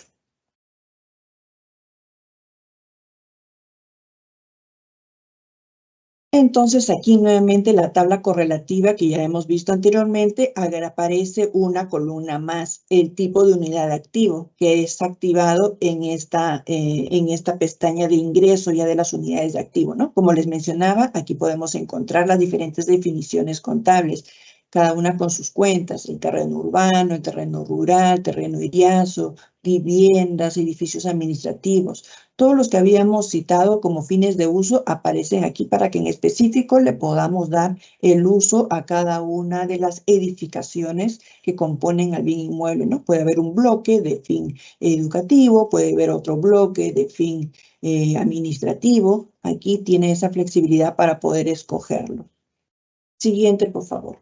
Entonces, aquí nuevamente la tabla correlativa que ya hemos visto anteriormente, aparece una columna más, el tipo de unidad de activo, que es activado en esta pestaña de ingreso ya de las unidades de activo, ¿no? Como les mencionaba, aquí podemos encontrar las diferentes definiciones contables, cada una con sus cuentas, el terreno urbano, el terreno rural, terreno eriazo, viviendas, edificios administrativos. Todos los que habíamos citado como fines de uso aparecen aquí para que en específico le podamos dar el uso a cada una de las edificaciones que componen al bien inmueble, ¿no? Puede haber un bloque de fin educativo, puede haber otro bloque de fin administrativo. Aquí tiene esa flexibilidad para poder escogerlo. Siguiente, por favor.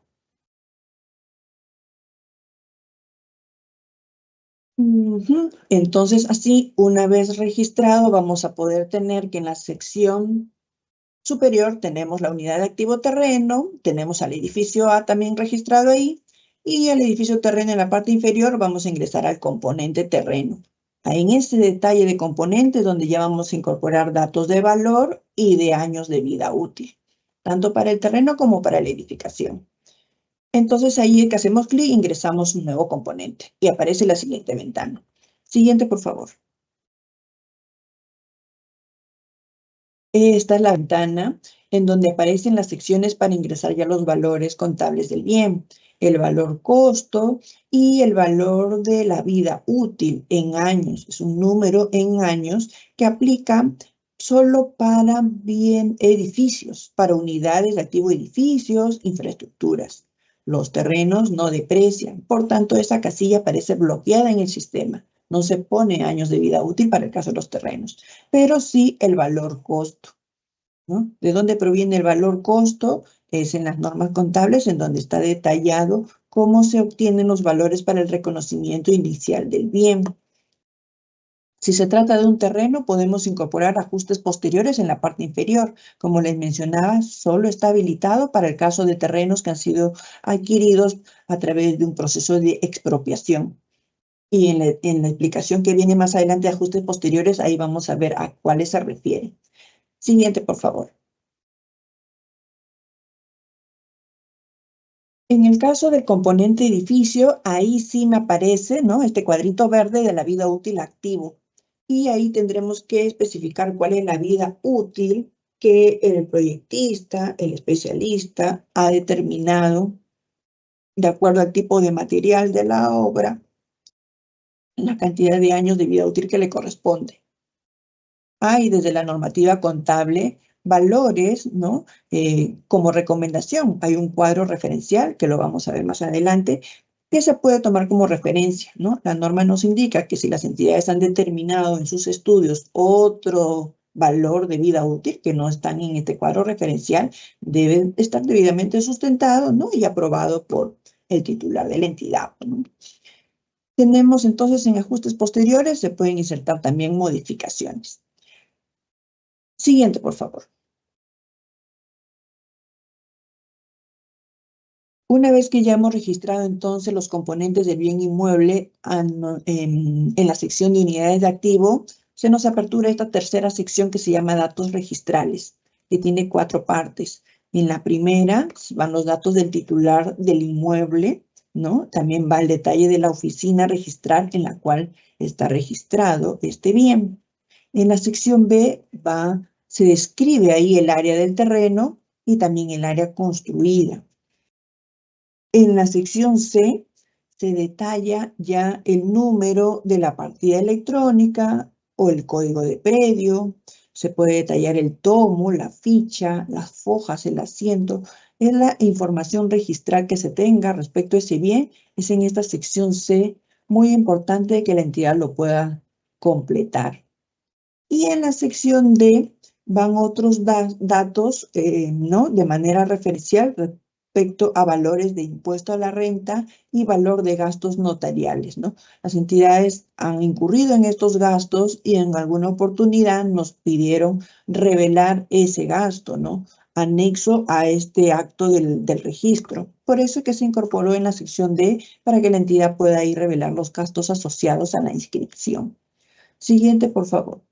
Entonces, así, una vez registrado, vamos a poder tener que en la sección superior tenemos la unidad de activo terreno, tenemos al edificio A también registrado ahí, y el edificio terreno en la parte inferior vamos a ingresar al componente terreno. Ahí en este detalle de componentes donde ya vamos a incorporar datos de valor y de años de vida útil, tanto para el terreno como para la edificación. Entonces ahí que hacemos clic, ingresamos un nuevo componente y aparece la siguiente ventana. Siguiente, por favor. Esta es la ventana en donde aparecen las secciones para ingresar ya los valores contables del bien, el valor costo y el valor de la vida útil en años. Es un número en años que aplica solo para bien edificios, para unidades de activo edificios, infraestructuras. Los terrenos no deprecian, por tanto esa casilla aparece bloqueada en el sistema. No se pone años de vida útil para el caso de los terrenos, pero sí el valor costo, ¿no? ¿De dónde proviene el valor costo? Es en las normas contables en donde está detallado cómo se obtienen los valores para el reconocimiento inicial del bien. Si se trata de un terreno, podemos incorporar ajustes posteriores en la parte inferior. Como les mencionaba, solo está habilitado para el caso de terrenos que han sido adquiridos a través de un proceso de expropiación. Y en la explicación que viene más adelante de ajustes posteriores, ahí vamos a ver a cuáles se refiere. Siguiente, por favor. En el caso del componente edificio, ahí sí me aparece, ¿no? Este cuadrito verde de la vida útil activo. Y ahí tendremos que especificar cuál es la vida útil que el proyectista, el especialista, ha determinado de acuerdo al tipo de material de la obra, la cantidad de años de vida útil que le corresponde. Y desde la normativa contable valores, ¿no? Como recomendación. Hay un cuadro referencial, que lo vamos a ver más adelante, que se puede tomar como referencia, ¿no? La norma nos indica que si las entidades han determinado en sus estudios otro valor de vida útil que no están en este cuadro referencial, deben estar debidamente sustentados, ¿no? Y aprobados por el titular de la entidad, ¿no? Tenemos entonces en ajustes posteriores, se pueden insertar también modificaciones. Siguiente, por favor. Una vez que ya hemos registrado entonces los componentes del bien inmueble en la sección de unidades de activo, se nos apertura esta tercera sección que se llama datos registrales, que tiene 4 partes. En la primera van los datos del titular del inmueble, ¿no? También va el detalle de la oficina registral en la cual está registrado este bien. En la sección B se describe ahí el área del terreno y también el área construida. En la sección C se detalla ya el número de la partida electrónica o el código de predio. Se puede detallar el tomo, la ficha, las fojas, el asiento. Es la información registral que se tenga respecto a ese bien. Es en esta sección C muy importante que la entidad lo pueda completar. Y en la sección D van otros datos, ¿no? De manera referencial respecto a valores de impuesto a la renta y valor de gastos notariales, ¿no? Las entidades han incurrido en estos gastos y en alguna oportunidad nos pidieron revelar ese gasto, ¿no? Anexo a este acto del registro. Por eso es que se incorporó en la sección D para que la entidad pueda ir revelar los gastos asociados a la inscripción. Siguiente, por favor.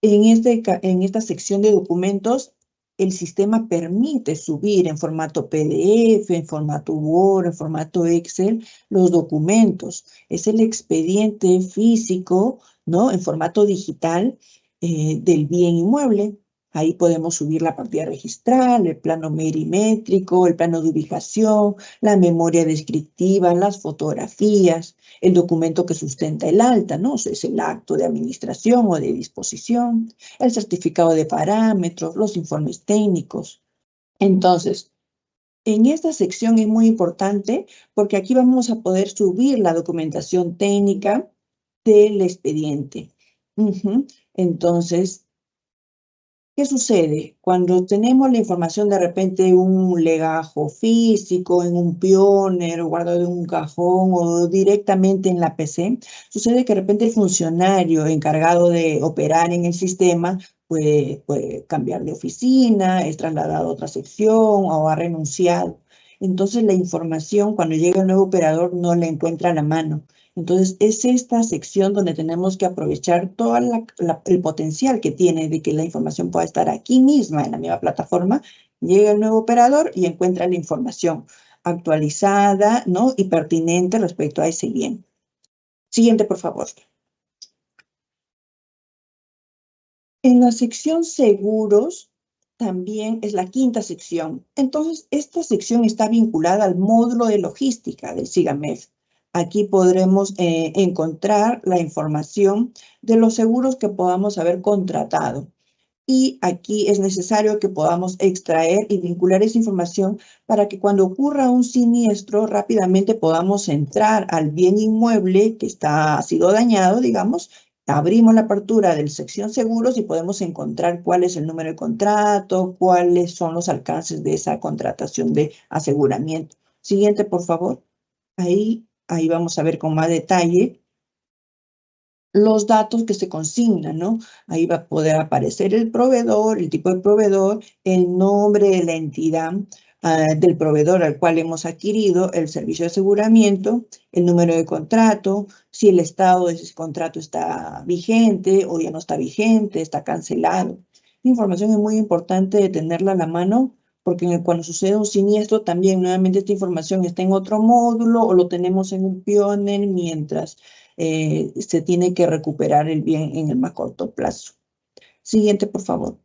En esta sección de documentos, el sistema permite subir en formato PDF, en formato Word, en formato Excel, los documentos. Es el expediente físico, ¿no? En formato digital del bien inmueble. Ahí podemos subir la partida registral, el plano merimétrico, el plano de ubicación, la memoria descriptiva, las fotografías, el documento que sustenta el alta, ¿no? Es el acto de administración o de disposición, el certificado de parámetros, los informes técnicos. Entonces, en esta sección es muy importante porque aquí vamos a poder subir la documentación técnica del expediente. Entonces, ¿qué sucede? Cuando tenemos la información de repente un legajo físico, en un Pioneer, o guardado en un cajón o directamente en la PC, sucede que de repente el funcionario encargado de operar en el sistema puede cambiar de oficina, es trasladado a otra sección o ha renunciado. Entonces la información cuando llega el nuevo operador no la encuentra a la mano. Entonces, es esta sección donde tenemos que aprovechar todo el potencial que tiene de que la información pueda estar aquí misma, en la misma plataforma. Llega el nuevo operador y encuentra la información actualizada, ¿no? Y pertinente respecto a ese bien. Siguiente, por favor. En la sección seguros, también es la quinta sección. Entonces, esta sección está vinculada al módulo de logística del SIGAMEF. Aquí podremos encontrar la información de los seguros que podamos haber contratado. Y aquí es necesario que podamos extraer y vincular esa información para que cuando ocurra un siniestro rápidamente podamos entrar al bien inmueble que ha sido dañado, digamos, abrimos la apertura de la sección seguros y podemos encontrar cuál es el número de contrato, cuáles son los alcances de esa contratación de aseguramiento. Siguiente, por favor. Ahí vamos a ver con más detalle los datos que se consignan, ¿no? Ahí va a poder aparecer el proveedor, el tipo de proveedor, el nombre de la entidad del proveedor al cual hemos adquirido el servicio de aseguramiento, el número de contrato, si el estado de ese contrato está vigente o ya no está vigente, está cancelado. La información es muy importante de tenerla a la mano porque cuando sucede un siniestro también nuevamente esta información está en otro módulo o lo tenemos en un Pioneer mientras se tiene que recuperar el bien en el más corto plazo. Siguiente, por favor.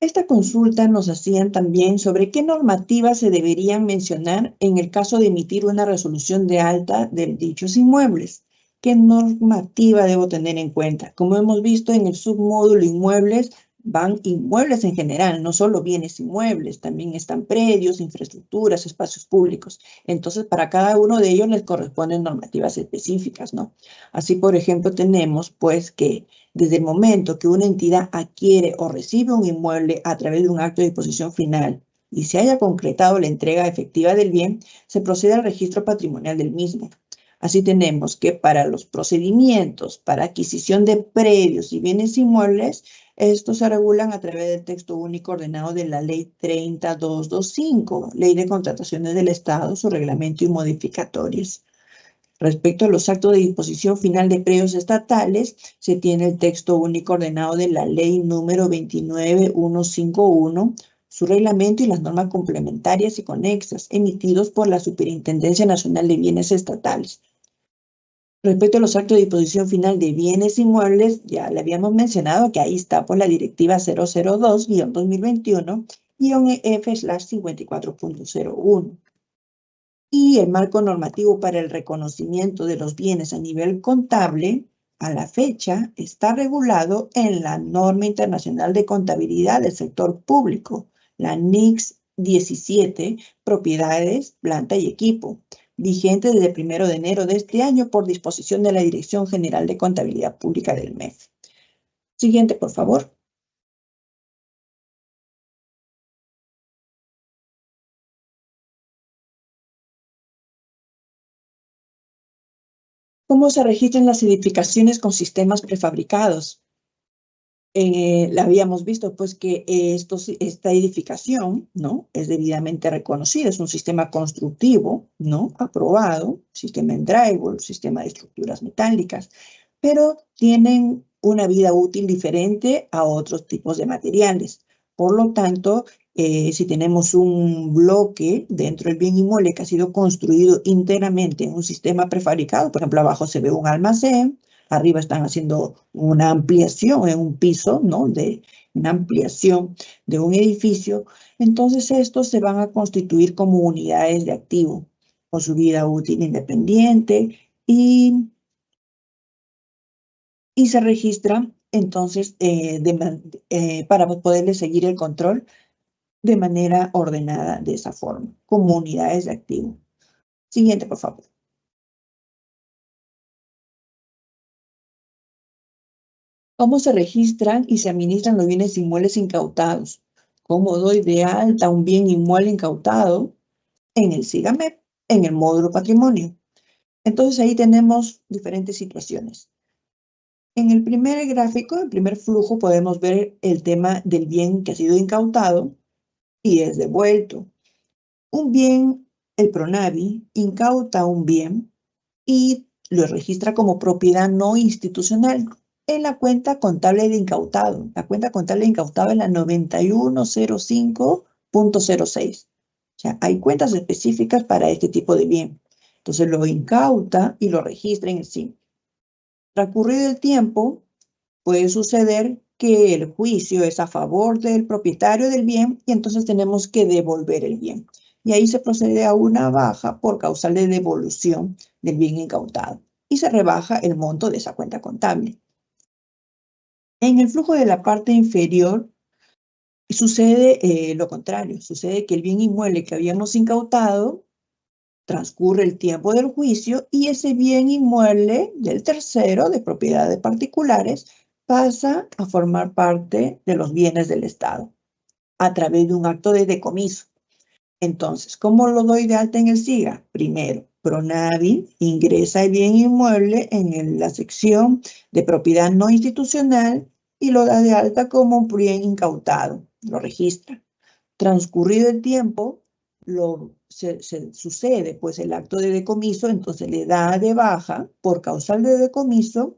Esta consulta nos hacían también sobre qué normativas se deberían mencionar en el caso de emitir una resolución de alta de dichos inmuebles. ¿Qué normativa debo tener en cuenta? Como hemos visto en el submódulo inmuebles, van inmuebles en general, no solo bienes inmuebles, también están predios, infraestructuras, espacios públicos. Entonces, para cada uno de ellos les corresponden normativas específicas, ¿no? Así, por ejemplo, tenemos pues que desde el momento que una entidad adquiere o recibe un inmueble a través de un acto de disposición final y se haya concretado la entrega efectiva del bien, se procede al registro patrimonial del mismo. Así tenemos que para los procedimientos para adquisición de predios y bienes inmuebles, estos se regulan a través del texto único ordenado de la Ley 30225, Ley de Contrataciones del Estado, su reglamento y modificatorias. Respecto a los actos de disposición final de predios estatales, se tiene el texto único ordenado de la Ley número 29151, su reglamento y las normas complementarias y conexas, emitidos por la Superintendencia Nacional de Bienes Estatales. Respecto a los actos de disposición final de bienes inmuebles, ya le habíamos mencionado que ahí está por la Directiva 002-2021-EF/54.01. Y el marco normativo para el reconocimiento de los bienes a nivel contable, a la fecha, está regulado en la Norma Internacional de Contabilidad del Sector Público, la NICS 17, Propiedades, Planta y Equipo, vigente desde el 1 de enero de este año por disposición de la Dirección General de Contabilidad Pública del MEF. Siguiente, por favor. ¿Cómo se registran las edificaciones con sistemas prefabricados? La habíamos visto pues que esta edificación, ¿no?, es debidamente reconocida, es un sistema constructivo, ¿no?, aprobado, sistema en drywall, sistema de estructuras metálicas, pero tienen una vida útil diferente a otros tipos de materiales. Por lo tanto, si tenemos un bloque dentro del bien inmueble que ha sido construido íntegramente en un sistema prefabricado, por ejemplo, abajo se ve un almacén, arriba están haciendo una ampliación en un piso, ¿no?, de una ampliación de un edificio. Entonces, estos se van a constituir como unidades de activo con su vida útil independiente y se registra entonces para poderle seguir el control de manera ordenada de esa forma, como unidades de activo. Siguiente, por favor. ¿Cómo se registran y se administran los bienes inmuebles incautados? ¿Cómo doy de alta un bien inmueble incautado? En el SIGAMEP, en el módulo patrimonio. Entonces ahí tenemos diferentes situaciones. En el primer gráfico, el primer flujo, podemos ver el tema del bien que ha sido incautado y es devuelto. Un bien, el PRONAVI, incauta un bien y lo registra como propiedad no institucional en la cuenta contable de incautado. La cuenta contable de incautado es la 9105.06. O sea, hay cuentas específicas para este tipo de bien. Entonces lo incauta y lo registra en el SIM. Transcurrido el tiempo, puede suceder que el juicio es a favor del propietario del bien y entonces tenemos que devolver el bien. Y ahí se procede a una baja por causal de devolución del bien incautado y se rebaja el monto de esa cuenta contable. En el flujo de la parte inferior sucede lo contrario. Sucede que el bien inmueble que habíamos incautado, transcurre el tiempo del juicio y ese bien inmueble del tercero, de propiedad de particulares, pasa a formar parte de los bienes del Estado a través de un acto de decomiso. Entonces, ¿cómo lo doy de alta en el SIGA? Primero, PRONAVI ingresa el bien inmueble en la sección de propiedad no institucional y lo da de alta como un bien incautado, lo registra. Transcurrido el tiempo, sucede pues el acto de decomiso, entonces le da de baja por causal de decomiso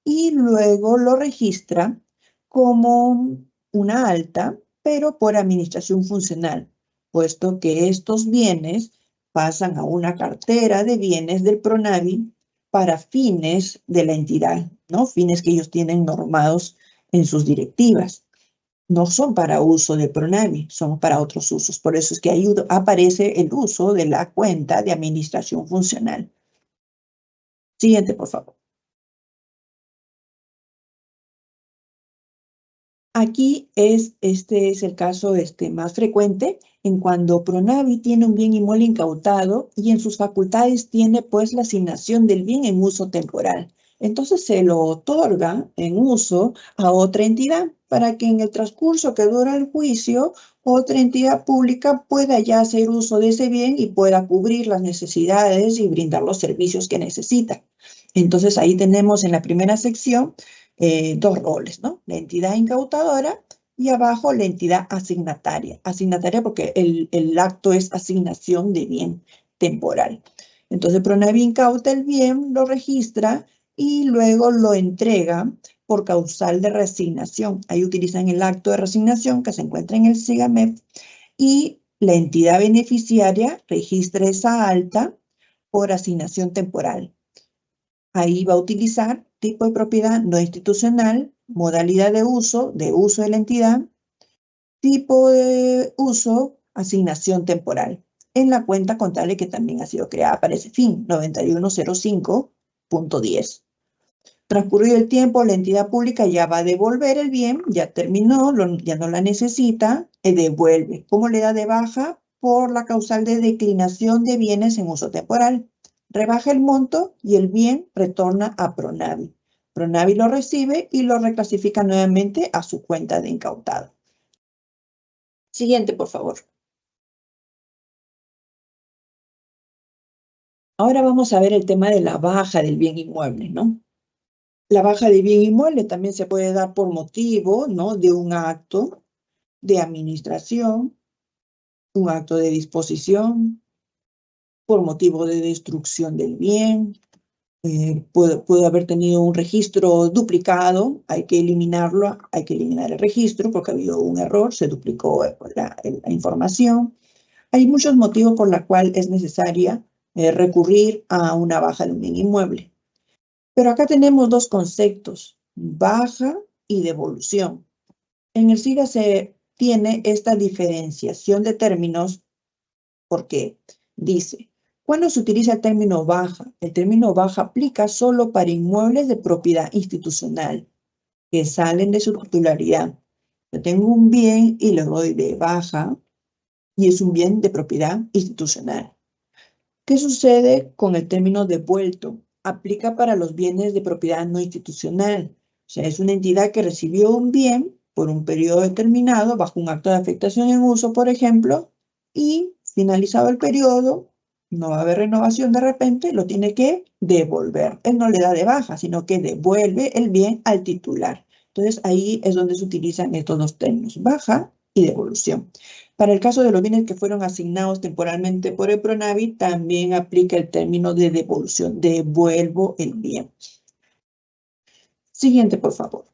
y luego lo registra como una alta, pero por administración funcional, puesto que estos bienes pasan a una cartera de bienes del PRONAVI para fines de la entidad, ¿no? Fines que ellos tienen normados en sus directivas. no son para uso de Pronavi, son para otros usos. Por eso es que ahí aparece el uso de la cuenta de administración funcional. Siguiente, por favor. Aquí este es el caso más frecuente en cuando Pronavi tiene un bien inmueble incautado y en sus facultades tiene pues la asignación del bien en uso temporal. Entonces se lo otorga en uso a otra entidad para que en el transcurso que dura el juicio, otra entidad pública pueda ya hacer uso de ese bien y pueda cubrir las necesidades y brindar los servicios que necesita. Entonces ahí tenemos en la primera sección dos roles, ¿no? La entidad incautadora y abajo la entidad asignataria. Asignataria porque el acto es asignación de bien temporal. Entonces, Pronavi incauta el bien, lo registra y luego lo entrega por causal de reasignación. Ahí utilizan el acto de reasignación que se encuentra en el SIGAMEP y la entidad beneficiaria registra esa alta por asignación temporal. Ahí va a utilizar tipo de propiedad no institucional, modalidad de uso de la entidad, tipo de uso, asignación temporal. En la cuenta contable que también ha sido creada para ese fin, 9105.10. Transcurrido el tiempo, la entidad pública ya va a devolver el bien, ya terminó, ya no la necesita, devuelve. ¿Cómo le da de baja? Por la causal de declinación de bienes en uso temporal. Rebaja el monto y el bien retorna a Pronavi. Pronavi lo recibe y lo reclasifica nuevamente a su cuenta de incautado. Siguiente, por favor. Ahora vamos a ver el tema de la baja del bien inmueble, ¿no? La baja de bien inmueble también se puede dar por motivo, ¿no?, de un acto de administración, un acto de disposición, por motivo de destrucción del bien, puede haber tenido un registro duplicado, hay que eliminarlo, hay que eliminar el registro porque ha habido un error, se duplicó la información. Hay muchos motivos por los cuales es necesaria recurrir a una baja de un bien inmueble. Pero acá tenemos dos conceptos, baja y devolución. En el SIGA se tiene esta diferenciación de términos porque dice, ¿cuándo se utiliza el término baja? El término baja aplica solo para inmuebles de propiedad institucional que salen de su titularidad. Yo tengo un bien y le doy de baja y es un bien de propiedad institucional. ¿Qué sucede con el término devuelto? Aplica para los bienes de propiedad no institucional. O sea, es una entidad que recibió un bien por un periodo determinado bajo un acto de afectación en uso, por ejemplo, y finalizado el periodo, no va a haber renovación de repente, lo tiene que devolver. Él no le da de baja, sino que devuelve el bien al titular. Entonces, ahí es donde se utilizan estos dos términos, baja y devolución. Para el caso de los bienes que fueron asignados temporalmente por el Pronavi, también aplica el término de devolución. Devuelvo el bien. Siguiente, por favor.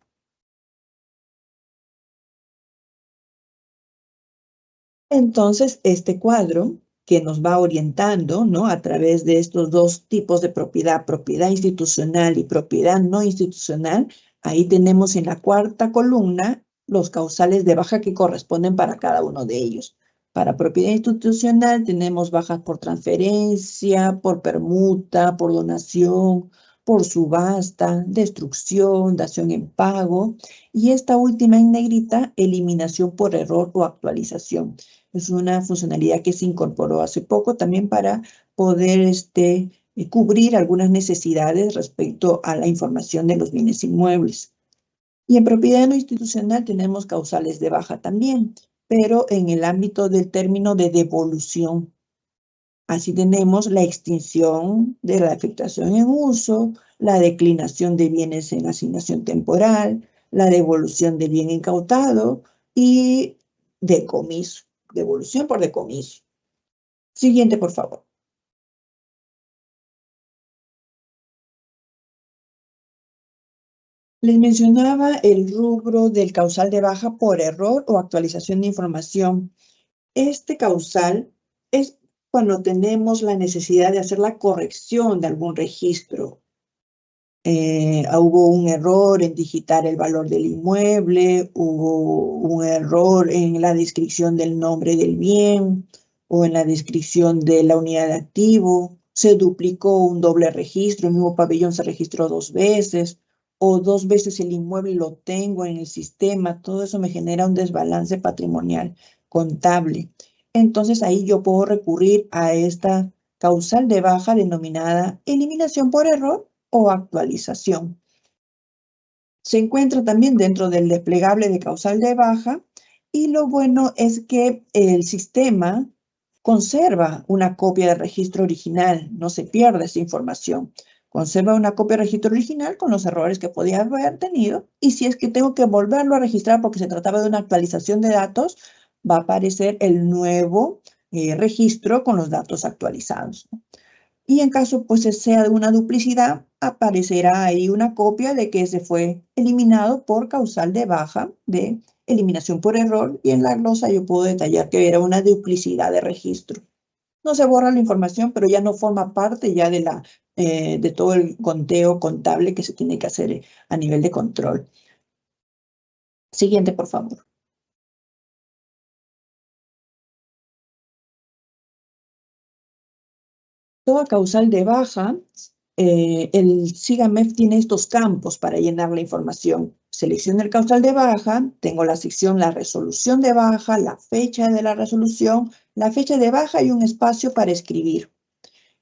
Entonces, este cuadro que nos va orientando, ¿no?, a través de estos dos tipos de propiedad, propiedad institucional y propiedad no institucional, ahí tenemos en la cuarta columna los causales de baja que corresponden para cada uno de ellos. Para propiedad institucional tenemos bajas por transferencia, por permuta, por donación, por subasta, destrucción, dación en pago, y esta última en negrita, eliminación por error o actualización. Es una funcionalidad que se incorporó hace poco también para poder cubrir algunas necesidades respecto a la información de los bienes inmuebles. Y en propiedad no institucional tenemos causales de baja también, pero en el ámbito del término de devolución. Así tenemos la extinción de la afectación en uso, la declinación de bienes en asignación temporal, la devolución del bien incautado y decomiso. Devolución por decomiso. Siguiente, por favor. Les mencionaba el rubro del causal de baja por error o actualización de información. Este causal es cuando tenemos la necesidad de hacer la corrección de algún registro hubo un error en digitar el valor del inmueble, hubo un error en la descripción del nombre del bien o en la descripción de la unidad de activo, se duplicó un doble registro, el mismo pabellón se registró 2 veces o 2 veces el inmueble lo tengo en el sistema, todo eso me genera un desbalance patrimonial contable. Entonces ahí yo puedo recurrir a esta causal de baja denominada eliminación por error o actualización. Se encuentra también dentro del desplegable de causal de baja y lo bueno es que el sistema conserva una copia del registro original, no se pierde esa información. Conserva una copia del registro original con los errores que podía haber tenido y si es que tengo que volverlo a registrar porque se trataba de una actualización de datos, va a aparecer el nuevo registro con los datos actualizados. Y en caso pues sea de una duplicidad, aparecerá ahí una copia de que se fue eliminado por causal de baja de eliminación por error y en la glosa yo puedo detallar que era una duplicidad de registro. No se borra la información, pero ya no forma parte ya de todo el conteo contable que se tiene que hacer a nivel de control. Siguiente, por favor. Toda causal de baja, el SIGAMEF tiene estos campos para llenar la información. Selecciono el causal de baja, tengo la sección la resolución de baja, la fecha de la resolución, la fecha de baja y un espacio para escribir.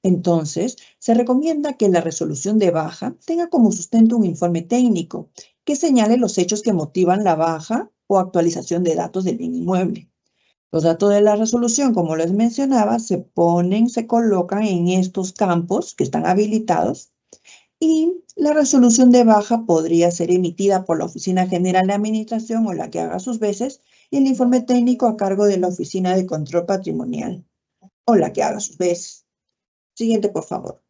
Entonces, se recomienda que la resolución de baja tenga como sustento un informe técnico que señale los hechos que motivan la baja o actualización de datos del bien inmueble. Los datos de la resolución, como les mencionaba, se colocan en estos campos que están habilitados y la resolución de baja podría ser emitida por la Oficina General de Administración o la que haga sus veces y el informe técnico a cargo de la Oficina de Control Patrimonial o la que haga sus veces. Siguiente, por favor.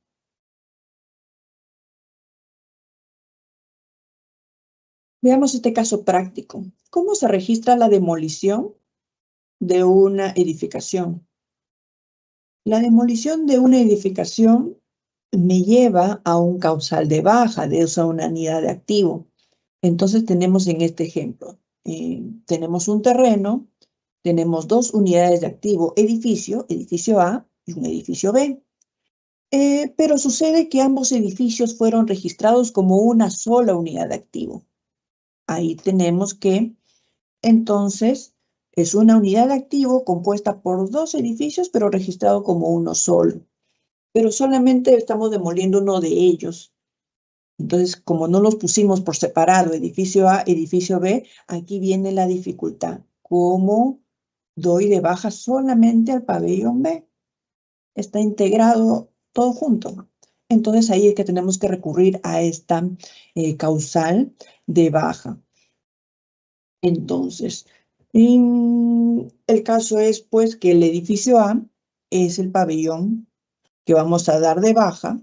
Veamos este caso práctico. ¿Cómo se registra la demolición de una edificación? La demolición de una edificación me lleva a un causal de baja de esa unidad de activo. Entonces tenemos en este ejemplo, tenemos un terreno, tenemos 2 unidades de activo, edificio A y un edificio B. Pero sucede que ambos edificios fueron registrados como una sola unidad de activo. Ahí tenemos que, entonces, es una unidad de activo compuesta por 2 edificios, pero registrado como uno solo. Pero solamente estamos demoliendo uno de ellos. Entonces, como no los pusimos por separado, edificio A, edificio B, aquí viene la dificultad. ¿Cómo doy de baja solamente al pabellón B? Está integrado todo junto. Entonces, ahí es que tenemos que recurrir a esta causal de baja. Entonces, el caso es pues que el edificio A es el pabellón que vamos a dar de baja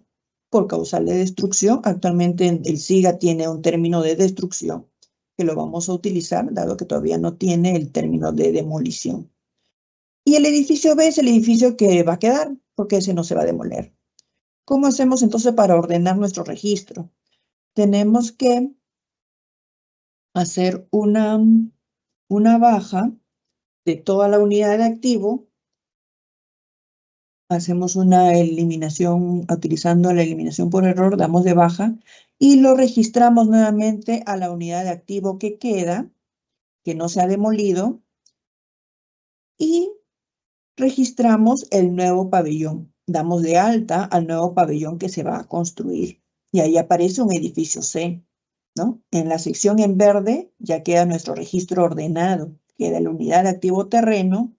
por causal de destrucción. Actualmente el SIGA tiene un término de destrucción que lo vamos a utilizar, dado que todavía no tiene el término de demolición. Y el edificio B es el edificio que va a quedar, porque ese no se va a demoler. ¿Cómo hacemos entonces para ordenar nuestro registro? Tenemos que hacer una baja de toda la unidad de activo. Hacemos una eliminación, utilizando la eliminación por error, damos de baja y lo registramos nuevamente a la unidad de activo que queda, que no se ha demolido, y registramos el nuevo pabellón. Damos de alta al nuevo pabellón que se va a construir y ahí aparece un edificio C, ¿no? En la sección en verde ya queda nuestro registro ordenado, queda la unidad de activo terreno,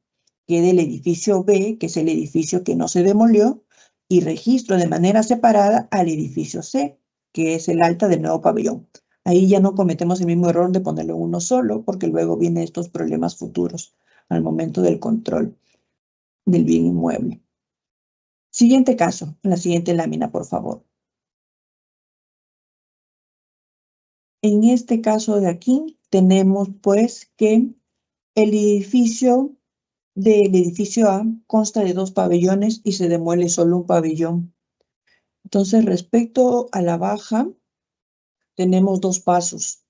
queda el edificio B, que es el edificio que no se demolió, y registro de manera separada al edificio C, que es el alta del nuevo pabellón. Ahí ya no cometemos el mismo error de ponerlo uno solo, porque luego vienen estos problemas futuros al momento del control del bien inmueble. Siguiente caso, en la siguiente lámina, por favor. En este caso de aquí, tenemos pues que el edificio del edificio A consta de 2 pabellones y se demuele solo un pabellón. Entonces, respecto a la baja, tenemos dos pasos.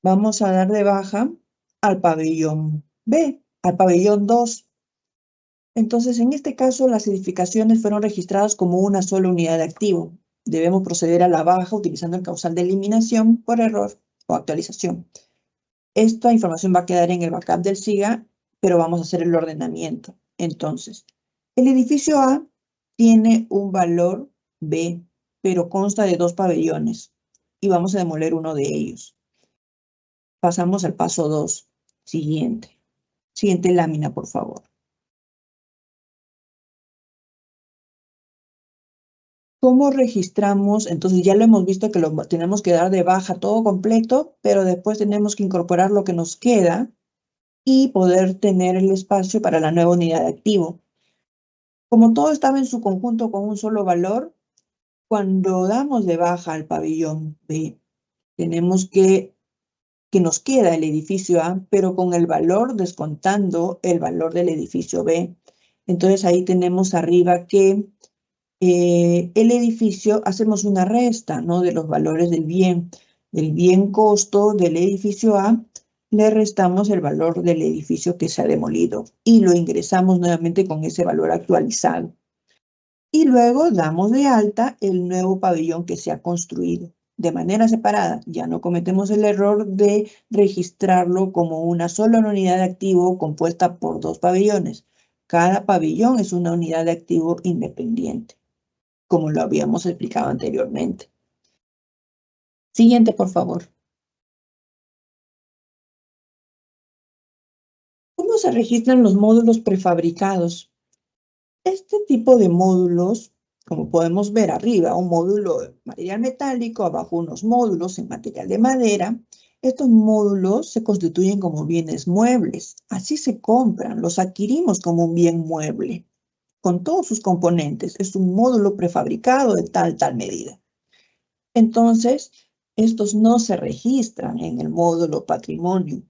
Vamos a dar de baja al pabellón B, al pabellón 2. Entonces, en este caso, las edificaciones fueron registradas como una sola unidad de activo. Debemos proceder a la baja utilizando el causal de eliminación por error o actualización. Esta información va a quedar en el backup del SIGA, pero vamos a hacer el ordenamiento. Entonces, el edificio A tiene un valor B, pero consta de dos pabellones y vamos a demoler uno de ellos. Pasamos al paso 2. Siguiente. Siguiente lámina, por favor. ¿Cómo registramos? Entonces ya lo hemos visto que lo tenemos que dar de baja todo completo, pero después tenemos que incorporar lo que nos queda y poder tener el espacio para la nueva unidad de activo. Como todo estaba en su conjunto con un solo valor, cuando damos de baja al pabellón B, tenemos que nos queda el edificio A, pero con el valor descontando el valor del edificio B. Entonces ahí tenemos arriba que el edificio, hacemos una resta, ¿no?, de los valores del bien. Del bien costo del edificio A, le restamos el valor del edificio que se ha demolido y lo ingresamos nuevamente con ese valor actualizado. Y luego damos de alta el nuevo pabellón que se ha construido de manera separada. Ya no cometemos el error de registrarlo como una sola unidad de activo compuesta por dos pabellones. Cada pabellón es una unidad de activo independiente, como lo habíamos explicado anteriormente. Siguiente, por favor. ¿Cómo se registran los módulos prefabricados? Este tipo de módulos, como podemos ver arriba, un módulo de material metálico, abajo unos módulos en material de madera. Estos módulos se constituyen como bienes muebles. Así se compran, los adquirimos como un bien mueble, con todos sus componentes. Es un módulo prefabricado de tal medida. Entonces, estos no se registran en el módulo patrimonio.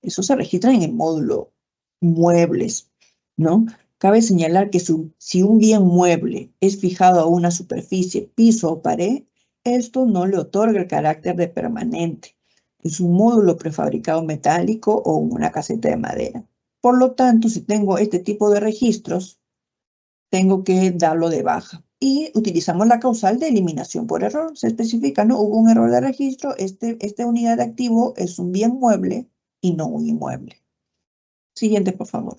Eso se registra en el módulo muebles, ¿no? Cabe señalar que si un bien mueble es fijado a una superficie, piso o pared, esto no le otorga el carácter de permanente. Es un módulo prefabricado metálico o una caseta de madera. Por lo tanto, si tengo este tipo de registros, tengo que darlo de baja. Y utilizamos la causal de eliminación por error. Se especifica, ¿no? Hubo un error de registro, esta unidad de activo es un bien mueble y no un inmueble. Siguiente, por favor.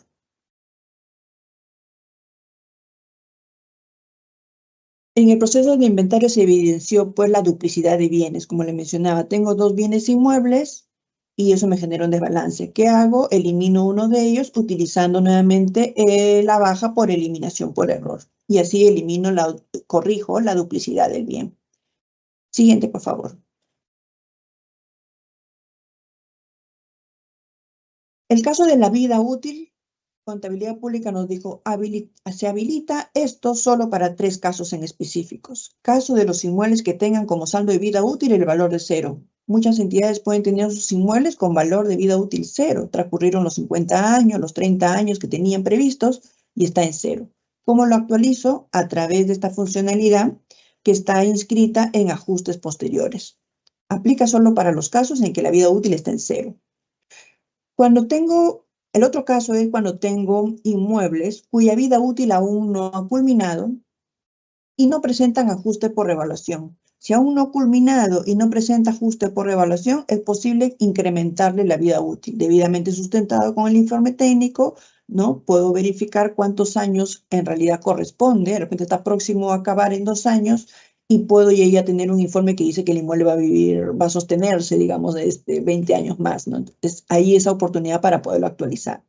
En el proceso de inventario se evidenció pues la duplicidad de bienes, como le mencionaba. Tengo dos bienes inmuebles y eso me genera un desbalance. ¿Qué hago? Elimino uno de ellos utilizando nuevamente la baja por eliminación por error. Y así corrijo la duplicidad del bien. Siguiente, por favor. El caso de la vida útil, Contabilidad Pública nos dijo, se habilita esto solo para 3 casos en específicos. Caso de los inmuebles que tengan como saldo de vida útil el valor de 0. Muchas entidades pueden tener sus inmuebles con valor de vida útil 0. Transcurrieron los 50 años, los 30 años que tenían previstos y está en 0. ¿Cómo lo actualizo? A través de esta funcionalidad que está inscrita en ajustes posteriores. Aplica solo para los casos en que la vida útil está en 0. El otro caso es cuando tengo inmuebles cuya vida útil aún no ha culminado y no presentan ajuste por revaluación. Si aún no ha culminado y no presenta ajuste por revaluación, es posible incrementarle la vida útil. Debidamente sustentado con el informe técnico, ¿no? Puedo verificar cuántos años en realidad corresponde. De repente está próximo a acabar en 2 años y puedo ya tener un informe que dice que el inmueble va a sostenerse, digamos, de 20 años más, ¿no? Entonces, ahí esa oportunidad para poderlo actualizar.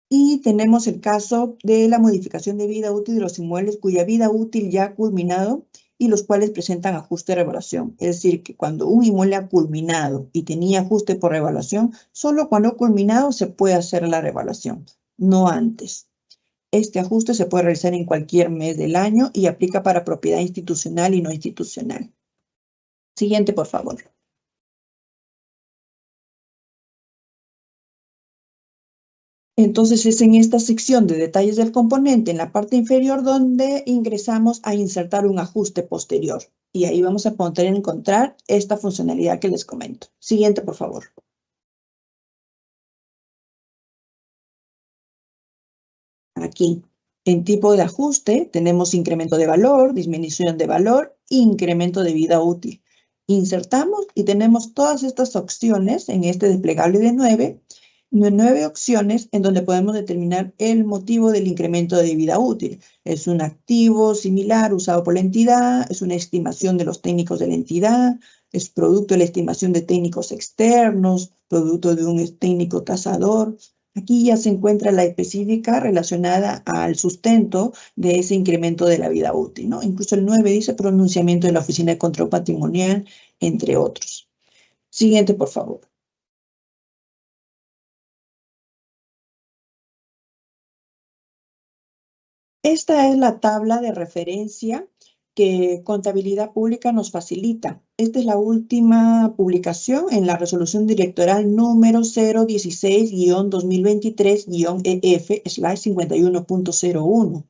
Y tenemos el caso de la modificación de vida útil de los inmuebles cuya vida útil ya ha culminado y los cuales presentan ajuste de revaluación. Es decir, que cuando un inmueble ha culminado y tenía ajuste por revaluación, solo cuando ha culminado se puede hacer la revaluación, no antes. Este ajuste se puede realizar en cualquier mes del año y aplica para propiedad institucional y no institucional. Siguiente, por favor. Entonces es en esta sección de detalles del componente, en la parte inferior, donde ingresamos a insertar un ajuste posterior. Y ahí vamos a poder encontrar esta funcionalidad que les comento. Siguiente, por favor. Aquí, en tipo de ajuste, tenemos incremento de valor, disminución de valor, incremento de vida útil. Insertamos y tenemos todas estas opciones en este desplegable de 9 opciones en donde podemos determinar el motivo del incremento de vida útil. Es un activo similar usado por la entidad, es una estimación de los técnicos de la entidad, es producto de la estimación de técnicos externos, producto de un técnico tasador. Aquí ya se encuentra la específica relacionada al sustento de ese incremento de la vida útil, ¿no? Incluso el 9 dice pronunciamiento de la Oficina de Control Patrimonial, entre otros. Siguiente, por favor. Esta es la tabla de referencia que Contabilidad Pública nos facilita. Esta es la última publicación en la resolución directoral número 016-2023-EF/51.01.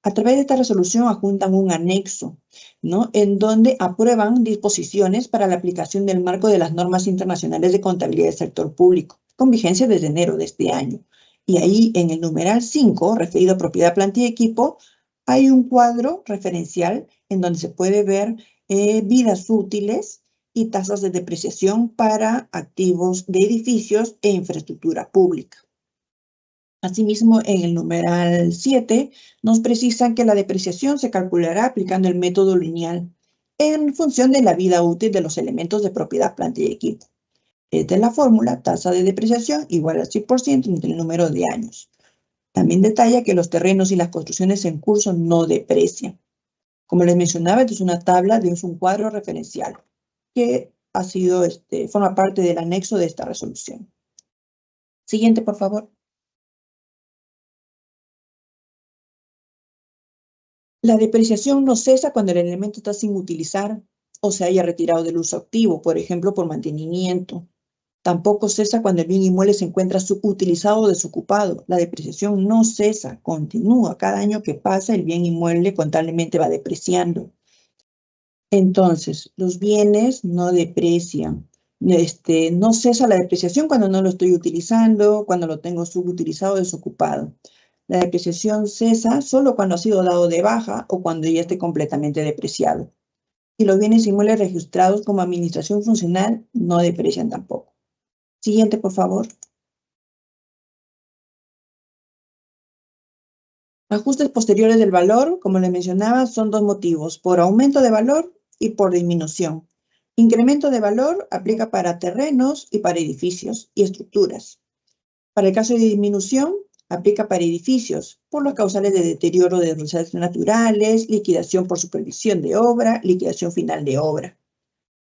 A través de esta resolución adjuntan un anexo, ¿no? En donde aprueban disposiciones para la aplicación del marco de las normas internacionales de contabilidad del sector público, con vigencia desde enero de este año. Y ahí en el numeral 5, referido a propiedad, planta y equipo, hay un cuadro referencial en donde se puede ver vidas útiles y tasas de depreciación para activos de edificios e infraestructura pública. Asimismo, en el numeral 7 nos precisan que la depreciación se calculará aplicando el método lineal en función de la vida útil de los elementos de propiedad, planta y equipo. Esta es la fórmula, tasa de depreciación igual al 100% entre el número de años. También detalla que los terrenos y las construcciones en curso no deprecian. Como les mencionaba, esto es una tabla, es un cuadro referencial que ha sido, forma parte del anexo de esta resolución. Siguiente, por favor. La depreciación no cesa cuando el elemento está sin utilizar o se haya retirado del uso activo, por ejemplo, por mantenimiento. Tampoco cesa cuando el bien inmueble se encuentra subutilizado o desocupado. La depreciación no cesa, continúa. Cada año que pasa, el bien inmueble contablemente va depreciando. Entonces, los bienes no deprecian. No cesa la depreciación cuando no lo estoy utilizando, cuando lo tengo subutilizado o desocupado. La depreciación cesa solo cuando ha sido dado de baja o cuando ya esté completamente depreciado. Y los bienes inmuebles registrados como administración funcional no deprecian tampoco. Siguiente, por favor. Ajustes posteriores del valor, como les mencionaba, son dos motivos, por aumento de valor y por disminución. Incremento de valor aplica para terrenos y para edificios y estructuras. Para el caso de disminución, aplica para edificios por los causales de deterioro de desastres naturales, liquidación por supervisión de obra, liquidación final de obra.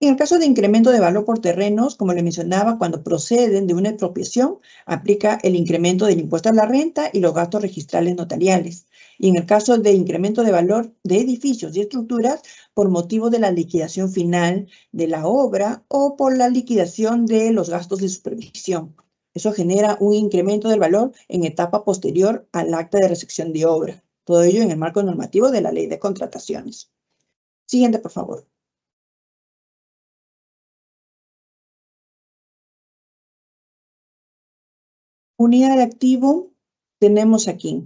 En el caso de incremento de valor por terrenos, como le mencionaba, cuando proceden de una expropiación, aplica el incremento del impuesto a la renta y los gastos registrales notariales. Y en el caso de incremento de valor de edificios y estructuras, por motivo de la liquidación final de la obra o por la liquidación de los gastos de supervisión. Eso genera un incremento del valor en etapa posterior al acta de recepción de obra. Todo ello en el marco normativo de la Ley de Contrataciones. Siguiente, por favor. Unidad de activo tenemos aquí.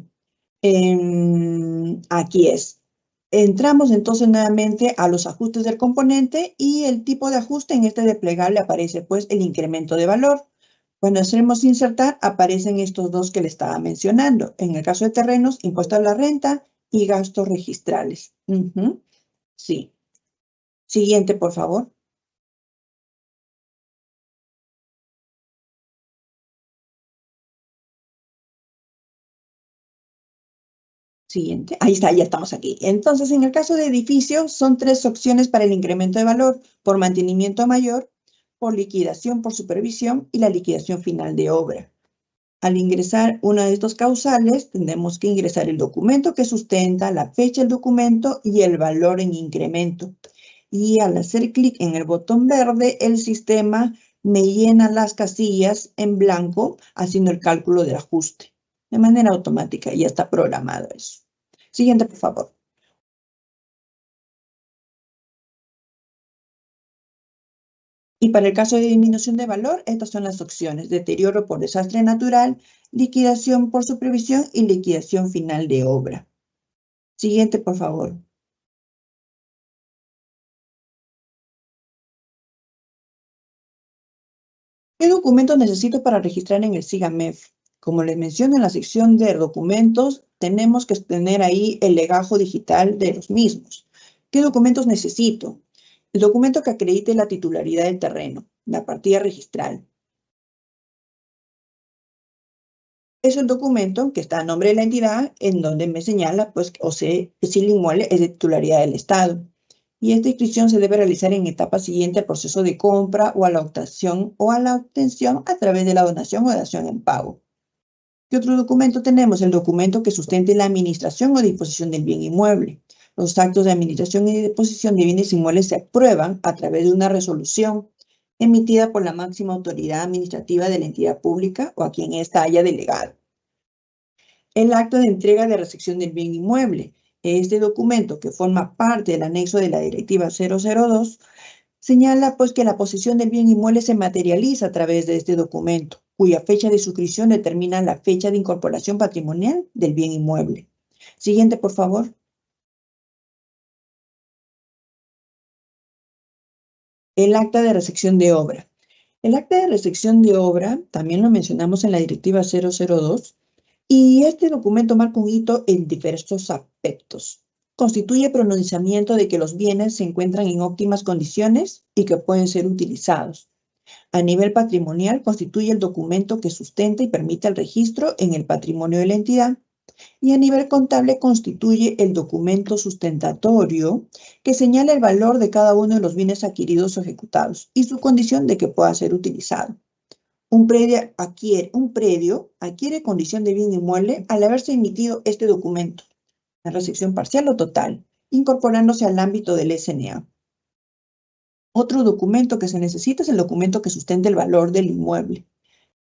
Aquí es. Entramos entonces nuevamente a los ajustes del componente y el tipo de ajuste en este desplegable aparece pues el incremento de valor. Cuando hacemos insertar aparecen estos dos que le estaba mencionando. En el caso de terrenos, impuesto a la renta y gastos registrales. Sí. Siguiente, por favor. Siguiente. Ahí está, ya estamos aquí. Entonces, en el caso de edificios, son 3 opciones para el incremento de valor: por mantenimiento mayor, por liquidación por supervisión y la liquidación final de obra. Al ingresar uno de estos causales, tendremos que ingresar el documento que sustenta, la fecha del documento y el valor en incremento. Y al hacer clic en el botón verde, el sistema me llena las casillas en blanco, haciendo el cálculo del ajuste. De manera automática, ya está programado eso. Siguiente, por favor. Y para el caso de disminución de valor, estas son las opciones: deterioro por desastre natural, liquidación por supervisión y liquidación final de obra. Siguiente, por favor. ¿Qué documentos necesito para registrar en el SIGAMEF? Como les menciono en la sección de documentos, tenemos que tener ahí el legajo digital de los mismos. ¿Qué documentos necesito? El documento que acredite la titularidad del terreno, la partida registral. Es un documento que está a nombre de la entidad en donde me señala, pues, o sea, si el inmueble es de titularidad del Estado. Y esta inscripción se debe realizar en etapa siguiente al proceso de compra o a la obtención a través de la donación o dación en pago. ¿Qué otro documento tenemos? El documento que sustente la administración o disposición del bien inmueble. Los actos de administración y disposición de bienes inmuebles se aprueban a través de una resolución emitida por la máxima autoridad administrativa de la entidad pública o a quien ésta haya delegado. El acto de entrega de recepción del bien inmueble. Este documento, que forma parte del anexo de la Directiva 002, señala pues que la posesión del bien inmueble se materializa a través de este documento, cuya fecha de suscripción determina la fecha de incorporación patrimonial del bien inmueble. Siguiente, por favor. El acta de recepción de obra. El acta de recepción de obra, también lo mencionamos en la Directiva 002, y este documento marca un hito en diversos aspectos. Constituye pronunciamiento de que los bienes se encuentran en óptimas condiciones y que pueden ser utilizados. A nivel patrimonial, constituye el documento que sustenta y permite el registro en el patrimonio de la entidad. Y a nivel contable, constituye el documento sustentatorio que señala el valor de cada uno de los bienes adquiridos o ejecutados y su condición de que pueda ser utilizado. Un predio adquiere condición de bien inmueble al haberse emitido este documento, en recepción parcial o total, incorporándose al ámbito del SNA. Otro documento que se necesita es el documento que sustente el valor del inmueble.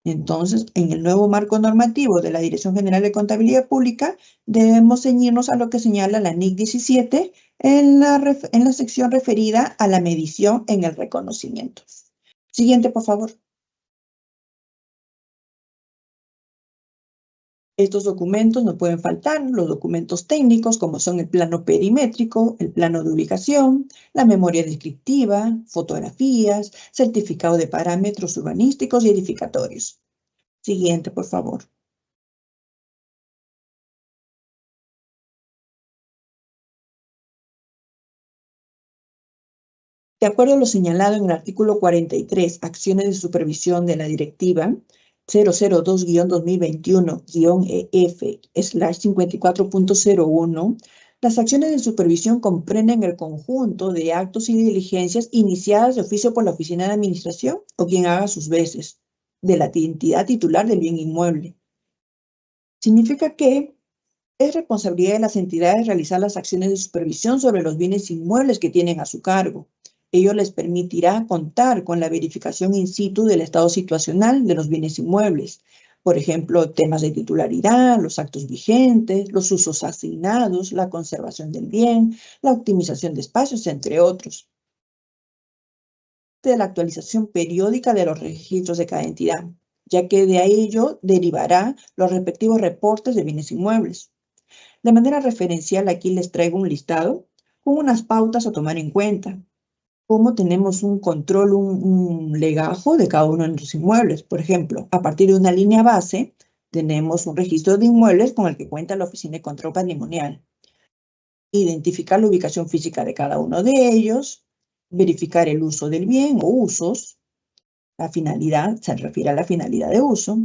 Entonces, en el nuevo marco normativo de la Dirección General de Contabilidad Pública, debemos ceñirnos a lo que señala la NIC 17 en la sección referida a la medición en el reconocimiento. Siguiente, por favor. Estos documentos no pueden faltar, los documentos técnicos, como son el plano perimétrico, el plano de ubicación, la memoria descriptiva, fotografías, certificado de parámetros urbanísticos y edificatorios. Siguiente, por favor. De acuerdo a lo señalado en el artículo 43, acciones de supervisión de la Directiva 002-2021-EF/54.01, las acciones de supervisión comprenden el conjunto de actos y diligencias iniciadas de oficio por la Oficina de Administración o quien haga sus veces de la entidad titular del bien inmueble. Significa que es responsabilidad de las entidades realizar las acciones de supervisión sobre los bienes inmuebles que tienen a su cargo. Ello les permitirá contar con la verificación in situ del estado situacional de los bienes inmuebles. Por ejemplo, temas de titularidad, los actos vigentes, los usos asignados, la conservación del bien, la optimización de espacios, entre otros. De la actualización periódica de los registros de cada entidad, ya que de ello derivará los respectivos reportes de bienes inmuebles. De manera referencial, aquí les traigo un listado con unas pautas a tomar en cuenta. Cómo tenemos un control, un legajo de cada uno de nuestros inmuebles. Por ejemplo, a partir de una línea base, tenemos un registro de inmuebles con el que cuenta la Oficina de Control Patrimonial. Identificar la ubicación física de cada uno de ellos, verificar el uso del bien o usos. La finalidad se refiere a la finalidad de uso,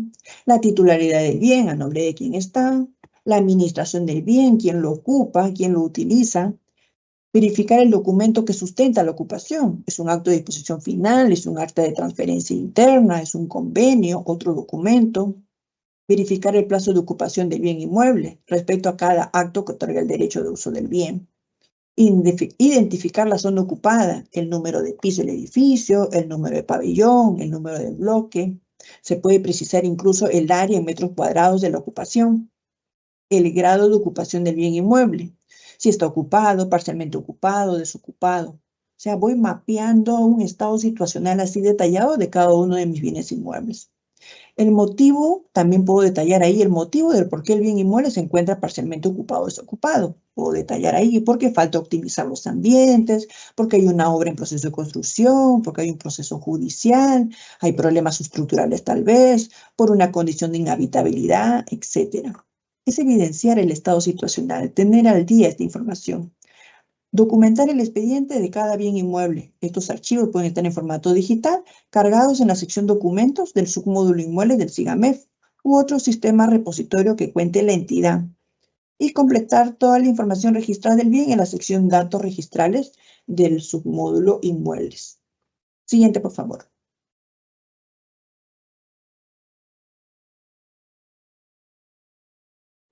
la titularidad del bien, a nombre de quién está, la administración del bien, quién lo ocupa, quién lo utiliza, verificar el documento que sustenta la ocupación. Es un acto de disposición final, es un acta de transferencia interna, es un convenio, otro documento. Verificar el plazo de ocupación del bien inmueble respecto a cada acto que otorga el derecho de uso del bien. Identificar la zona ocupada, el número de piso del edificio, el número de pabellón, el número del bloque. Se puede precisar incluso el área en metros cuadrados de la ocupación. El grado de ocupación del bien inmueble, si está ocupado, parcialmente ocupado, desocupado. O sea, voy mapeando un estado situacional así detallado de cada uno de mis bienes inmuebles. El motivo, también puedo detallar ahí el motivo del por qué el bien inmueble se encuentra parcialmente ocupado o desocupado. Puedo detallar ahí porque falta optimizar los ambientes, porque hay una obra en proceso de construcción, porque hay un proceso judicial, hay problemas estructurales tal vez, por una condición de inhabitabilidad, etc. Es evidenciar el estado situacional, tener al día esta información. Documentar el expediente de cada bien inmueble. Estos archivos pueden estar en formato digital, cargados en la sección documentos del submódulo inmuebles del SIGAMEF u otro sistema repositorio que cuente la entidad. Y completar toda la información registrada del bien en la sección datos registrales del submódulo inmuebles. Siguiente, por favor.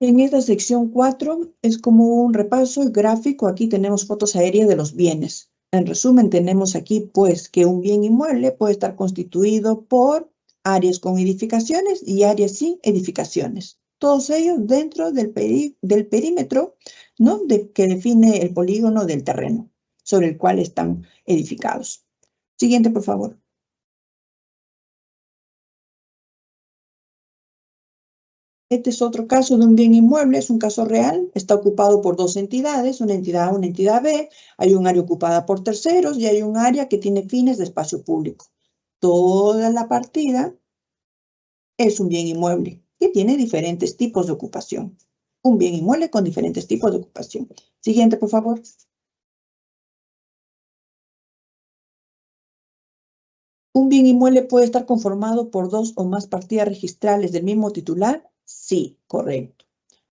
En esta sección 4 es como un repaso gráfico. Aquí tenemos fotos aéreas de los bienes. En resumen, tenemos aquí pues que un bien inmueble puede estar constituido por áreas con edificaciones y áreas sin edificaciones. Todos ellos dentro del perímetro, ¿no? que define el polígono del terreno sobre el cual están edificados. Siguiente, por favor. Este es otro caso de un bien inmueble, es un caso real, está ocupado por dos entidades, una entidad A, una entidad B, hay un área ocupada por terceros y hay un área que tiene fines de espacio público. Toda la partida es un bien inmueble que tiene diferentes tipos de ocupación. Un bien inmueble con diferentes tipos de ocupación. Siguiente, por favor. ¿Un bien inmueble puede estar conformado por dos o más partidas registrales del mismo titular? Sí, correcto.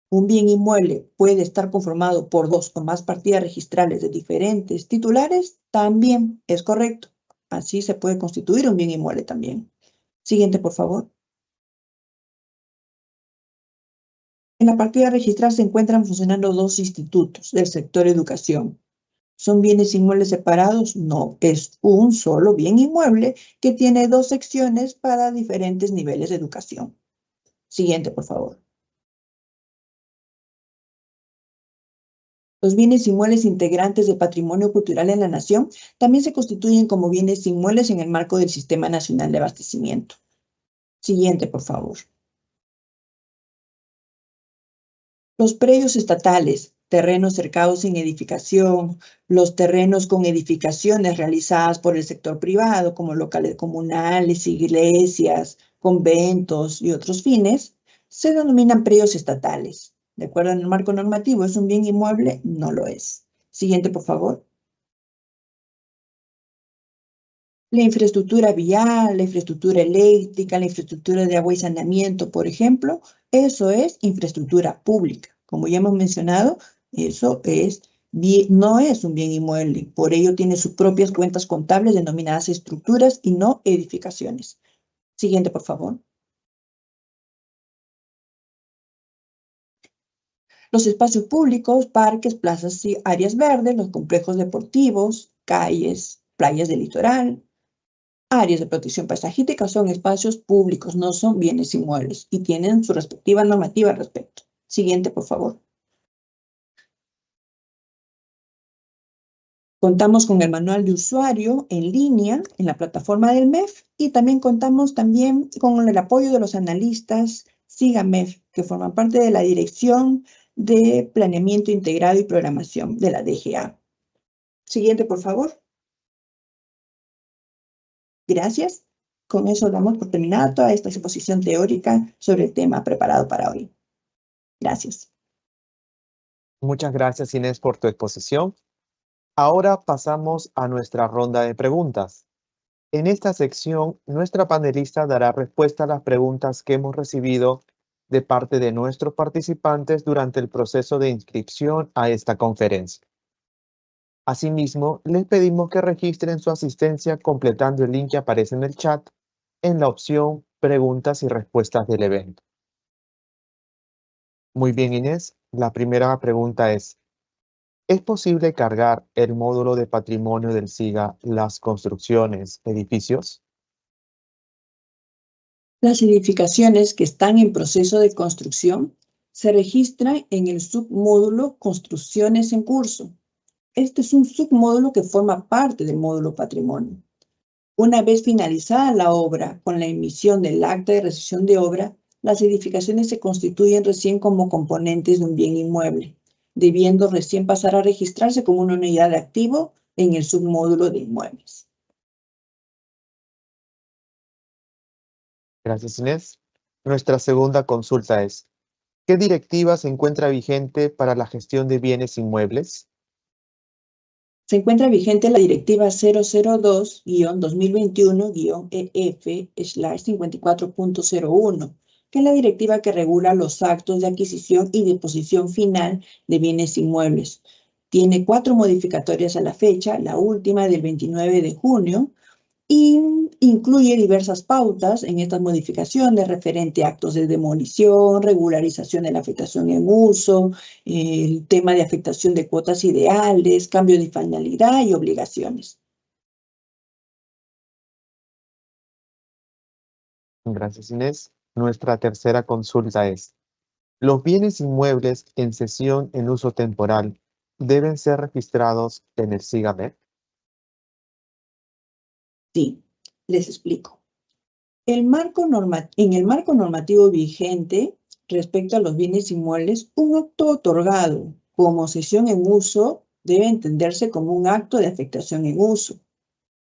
Un bien inmueble puede estar conformado por dos o más partidas registrales de diferentes titulares, también es correcto. Así se puede constituir un bien inmueble también. Siguiente, por favor. En la partida registral se encuentran funcionando dos institutos del sector educación. ¿Son bienes inmuebles separados? No, es un solo bien inmueble que tiene dos secciones para diferentes niveles de educación. Siguiente, por favor. Los bienes inmuebles integrantes del patrimonio cultural en la nación también se constituyen como bienes inmuebles en el marco del Sistema Nacional de Abastecimiento. Siguiente, por favor. Los predios estatales, terrenos cercados sin edificación, los terrenos con edificaciones realizadas por el sector privado, como locales comunales, iglesias, conventos y otros fines, se denominan predios estatales. ¿De acuerdo en el marco normativo es un bien inmueble? No lo es. Siguiente, por favor. La infraestructura vial, la infraestructura eléctrica, la infraestructura de agua y saneamiento, por ejemplo, eso es infraestructura pública. Como ya hemos mencionado, eso es no es un bien inmueble. Por ello tiene sus propias cuentas contables denominadas estructuras y no edificaciones. Siguiente, por favor. Los espacios públicos, parques, plazas y áreas verdes, los complejos deportivos, calles, playas del litoral, áreas de protección paisajística son espacios públicos, no son bienes inmuebles y tienen su respectiva normativa al respecto. Siguiente, por favor. Contamos con el manual de usuario en línea en la plataforma del MEF y también contamos con el apoyo de los analistas SIGAMEF, que forman parte de la Dirección de Planeamiento Integrado y Programación de la DGA. Siguiente, por favor. Gracias. Con eso damos por terminada toda esta exposición teórica sobre el tema preparado para hoy. Gracias. Muchas gracias, Inés, por tu exposición. Ahora pasamos a nuestra ronda de preguntas. En esta sección, nuestra panelista dará respuesta a las preguntas que hemos recibido de parte de nuestros participantes durante el proceso de inscripción a esta conferencia. Asimismo, les pedimos que registren su asistencia completando el link que aparece en el chat en la opción Preguntas y respuestas del evento. Muy bien, Inés. La primera pregunta ¿es posible cargar el módulo de patrimonio del SIGA las construcciones, edificios? Las edificaciones que están en proceso de construcción se registran en el submódulo Construcciones en curso. Este es un submódulo que forma parte del módulo patrimonio. Una vez finalizada la obra con la emisión del acta de recepción de obra, las edificaciones se constituyen recién como componentes de un bien inmueble, debiendo recién pasar a registrarse como una unidad de activo en el submódulo de inmuebles. Gracias, Inés. Nuestra segunda consulta es, ¿qué directiva se encuentra vigente para la gestión de bienes inmuebles? Se encuentra vigente la Directiva 002-2021-EF/54.01, que es la directiva que regula los actos de adquisición y disposición final de bienes inmuebles. Tiene 4 modificatorias a la fecha, la última del 29 de junio, y incluye diversas pautas en estas modificaciones referente a actos de demolición, regularización de la afectación en uso, el tema de afectación de cuotas ideales, cambio de finalidad y obligaciones. Gracias, Inés. Nuestra tercera consulta es, ¿los bienes inmuebles en cesión en uso temporal deben ser registrados en el SIGAMED? Sí, les explico. En el marco normativo vigente respecto a los bienes inmuebles, un acto otorgado como cesión en uso debe entenderse como un acto de afectación en uso.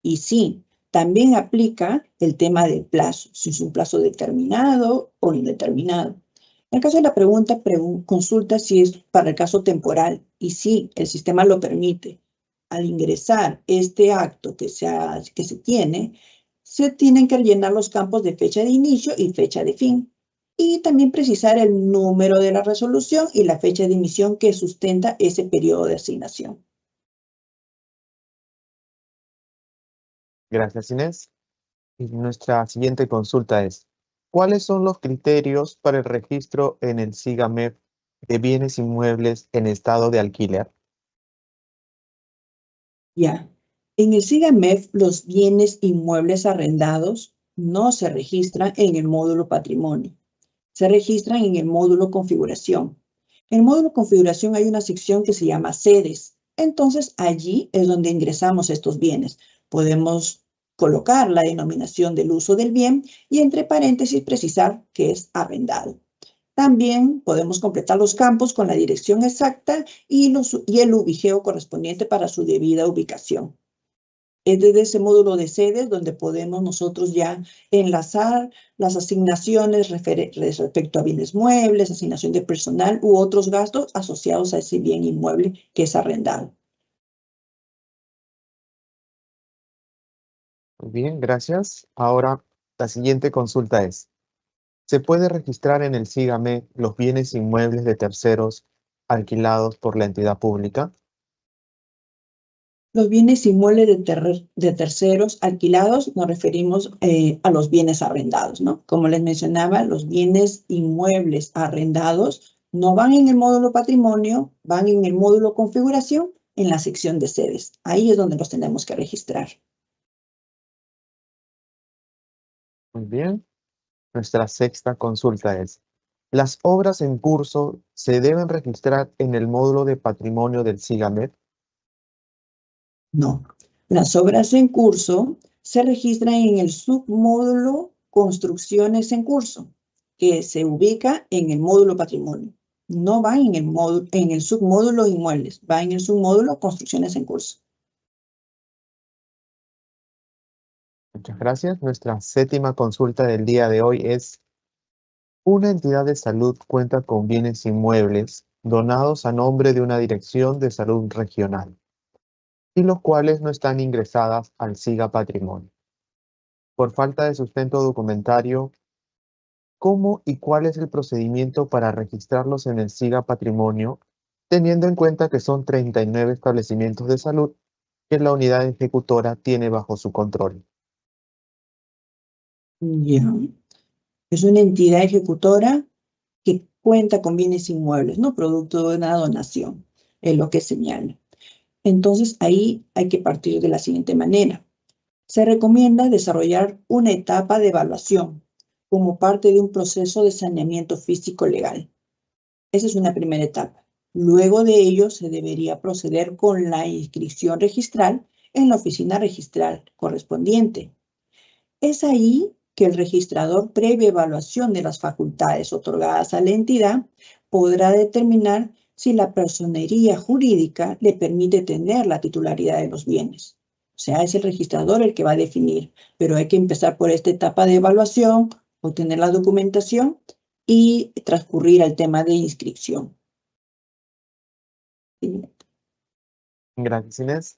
Y sí, también aplica el tema del plazo, si es un plazo determinado o indeterminado. En el caso de la pregunta, consulta si es para el caso temporal. Y sí, el sistema lo permite. Al ingresar este acto que se tienen que rellenar los campos de fecha de inicio y fecha de fin. Y también precisar el número de la resolución y la fecha de emisión que sustenta ese periodo de asignación. Gracias, Inés. Y nuestra siguiente consulta es, ¿cuáles son los criterios para el registro en el SIGAMED de bienes inmuebles en estado de alquiler? Ya. En el SIGAMEF, los bienes inmuebles arrendados no se registran en el módulo patrimonio. Se registran en el módulo configuración. En el módulo configuración hay una sección que se llama sedes. Entonces, allí es donde ingresamos estos bienes. Podemos colocar la denominación del uso del bien y entre paréntesis precisar que es arrendado. También podemos completar los campos con la dirección exacta y el ubigeo correspondiente para su debida ubicación. Es desde ese módulo de sedes donde podemos nosotros ya enlazar las asignaciones respecto a bienes muebles, asignación de personal u otros gastos asociados a ese bien inmueble que es arrendado. Muy bien, gracias. Ahora, la siguiente consulta es, ¿se puede registrar en el SIGAMED los bienes inmuebles de terceros alquilados por la entidad pública? Los bienes inmuebles de terceros alquilados nos referimos a los bienes arrendados, ¿no? Como les mencionaba, los bienes inmuebles arrendados no van en el módulo patrimonio, van en el módulo configuración en la sección de sedes. Ahí es donde los tenemos que registrar. Muy bien. Nuestra sexta consulta es, ¿las obras en curso se deben registrar en el módulo de patrimonio del SIGAMED? No. Las obras en curso se registran en el submódulo construcciones en curso, que se ubica en el módulo patrimonio. No va en el submódulo inmuebles, va en el submódulo construcciones en curso. Muchas gracias. Nuestra séptima consulta del día de hoy es, ¿una entidad de salud cuenta con bienes inmuebles donados a nombre de una dirección de salud regional y los cuales no están ingresadas al SIGA Patrimonio? Por falta de sustento documentario, ¿cómo y cuál es el procedimiento para registrarlos en el SIGA Patrimonio, teniendo en cuenta que son 39 establecimientos de salud que la unidad ejecutora tiene bajo su control? Ya. Es una entidad ejecutora que cuenta con bienes inmuebles, no producto de una donación, es lo que señala. Entonces, ahí hay que partir de la siguiente manera. Se recomienda desarrollar una etapa de evaluación como parte de un proceso de saneamiento físico legal. Esa es una primera etapa. Luego de ello, se debería proceder con la inscripción registral en la oficina registral correspondiente. Es ahí que el registrador, previa evaluación de las facultades otorgadas a la entidad, podrá determinar si la personería jurídica le permite tener la titularidad de los bienes. O sea, es el registrador el que va a definir, pero hay que empezar por esta etapa de evaluación, obtener la documentación y transcurrir al tema de inscripción. Gracias, Inés.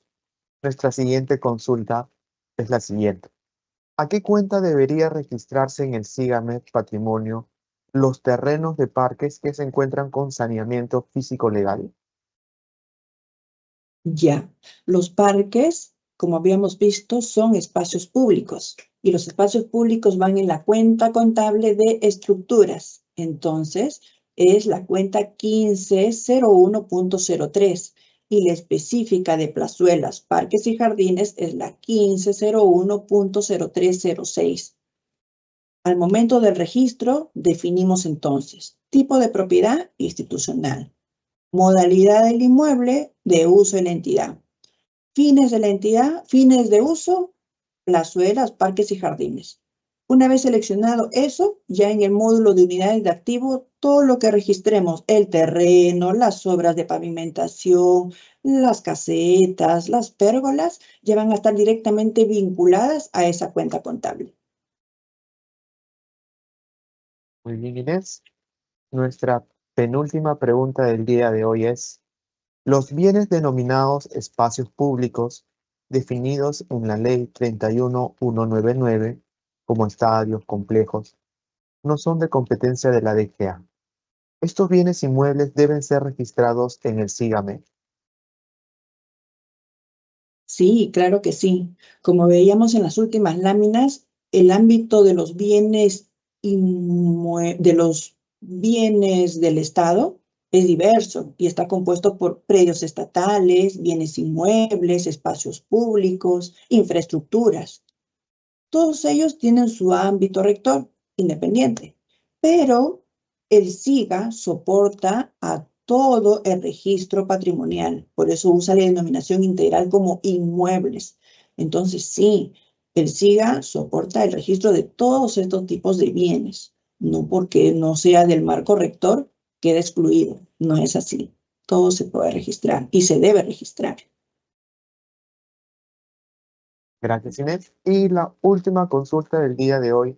Nuestra siguiente consulta es la siguiente. ¿A qué cuenta debería registrarse en el SIGAMED Patrimonio los terrenos de parques que se encuentran con saneamiento físico legal? Ya, los parques, como habíamos visto, son espacios públicos y los espacios públicos van en la cuenta contable de estructuras. Entonces, es la cuenta 1501.03 y la específica de plazuelas, parques y jardines es la 1501.0306. Al momento del registro, definimos entonces tipo de propiedad institucional, modalidad del inmueble de uso en la entidad, fines de la entidad, fines de uso, plazuelas, parques y jardines. Una vez seleccionado eso, ya en el módulo de unidades de activo, todo lo que registremos, el terreno, las obras de pavimentación, las casetas, las pérgolas, ya van a estar directamente vinculadas a esa cuenta contable. Muy bien, Inés. Nuestra penúltima pregunta del día de hoy es: los bienes denominados espacios públicos, definidos en la Ley 31199 como estadios, complejos, no son de competencia de la DGA. Estos bienes inmuebles deben ser registrados en el SIGAMED. Sí, claro que sí. Como veíamos en las últimas láminas, el ámbito de los bienes del Estado es diverso y está compuesto por predios estatales, bienes inmuebles, espacios públicos, infraestructuras. Todos ellos tienen su ámbito rector independiente, pero el SIGA soporta a todo el registro patrimonial, por eso usa la denominación integral como inmuebles. Entonces, sí, el SIGA soporta el registro de todos estos tipos de bienes, no porque no sea del marco rector, queda excluido, no es así. Todo se puede registrar y se debe registrar. Gracias, Inés. Y la última consulta del día de hoy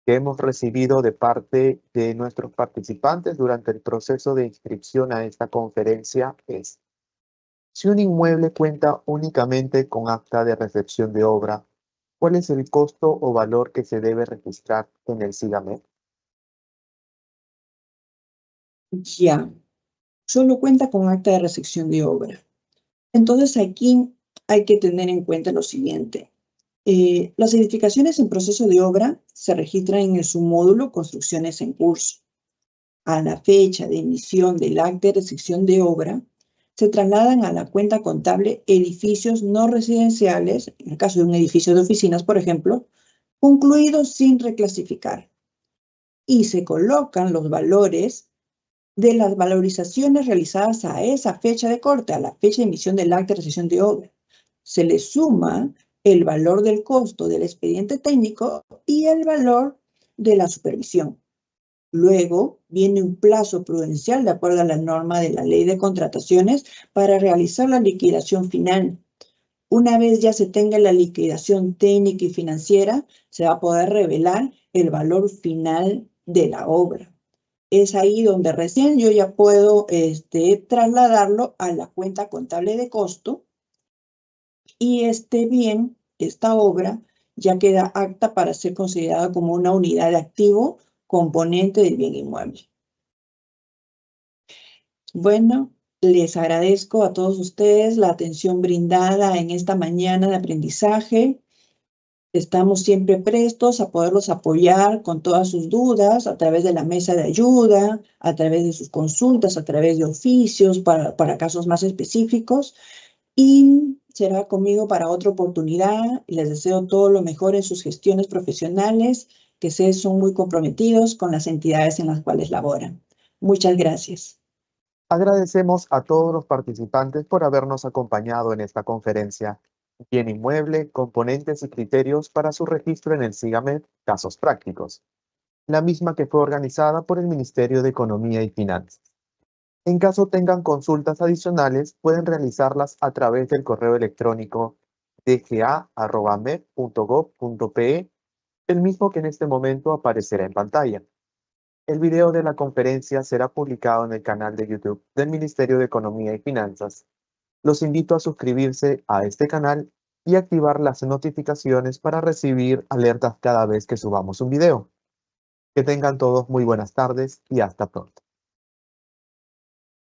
que hemos recibido de parte de nuestros participantes durante el proceso de inscripción a esta conferencia es: si un inmueble cuenta únicamente con acta de recepción de obra, ¿cuál es el costo o valor que se debe registrar en el SIGAMED? Ya, solo cuenta con acta de recepción de obra. Entonces aquí hay que tener en cuenta lo siguiente. Las edificaciones en proceso de obra se registran en el submódulo Construcciones en curso. A la fecha de emisión del acta de recepción de obra, se trasladan a la cuenta contable edificios no residenciales, en el caso de un edificio de oficinas, por ejemplo, concluidos sin reclasificar. Y se colocan los valores de las valorizaciones realizadas a esa fecha de corte, a la fecha de emisión del acta de recepción de obra. Se le suma el valor del costo del expediente técnico y el valor de la supervisión. Luego viene un plazo prudencial de acuerdo a la norma de la Ley de Contrataciones para realizar la liquidación final. Una vez ya se tenga la liquidación técnica y financiera, se va a poder revelar el valor final de la obra. Es ahí donde recién yo ya puedo trasladarlo a la cuenta contable de costo y esta obra ya queda apta para ser considerada como una unidad de activo componente del bien inmueble. Bueno, les agradezco a todos ustedes la atención brindada en esta mañana de aprendizaje. Estamos siempre prestos a poderlos apoyar con todas sus dudas a través de la mesa de ayuda, a través de sus consultas, a través de oficios para casos más específicos. Y será conmigo para otra oportunidad. Les deseo todo lo mejor en sus gestiones profesionales, que son muy comprometidos con las entidades en las cuales laboran. Muchas gracias. Agradecemos a todos los participantes por habernos acompañado en esta conferencia. Bien inmueble, componentes y criterios para su registro en el SIGAMED, casos prácticos. La misma que fue organizada por el Ministerio de Economía y Finanzas. En caso tengan consultas adicionales, pueden realizarlas a través del correo electrónico dga@med.gov.pe, el mismo que en este momento aparecerá en pantalla. El video de la conferencia será publicado en el canal de YouTube del Ministerio de Economía y Finanzas. Los invito a suscribirse a este canal y activar las notificaciones para recibir alertas cada vez que subamos un video. Que tengan todos muy buenas tardes y hasta pronto.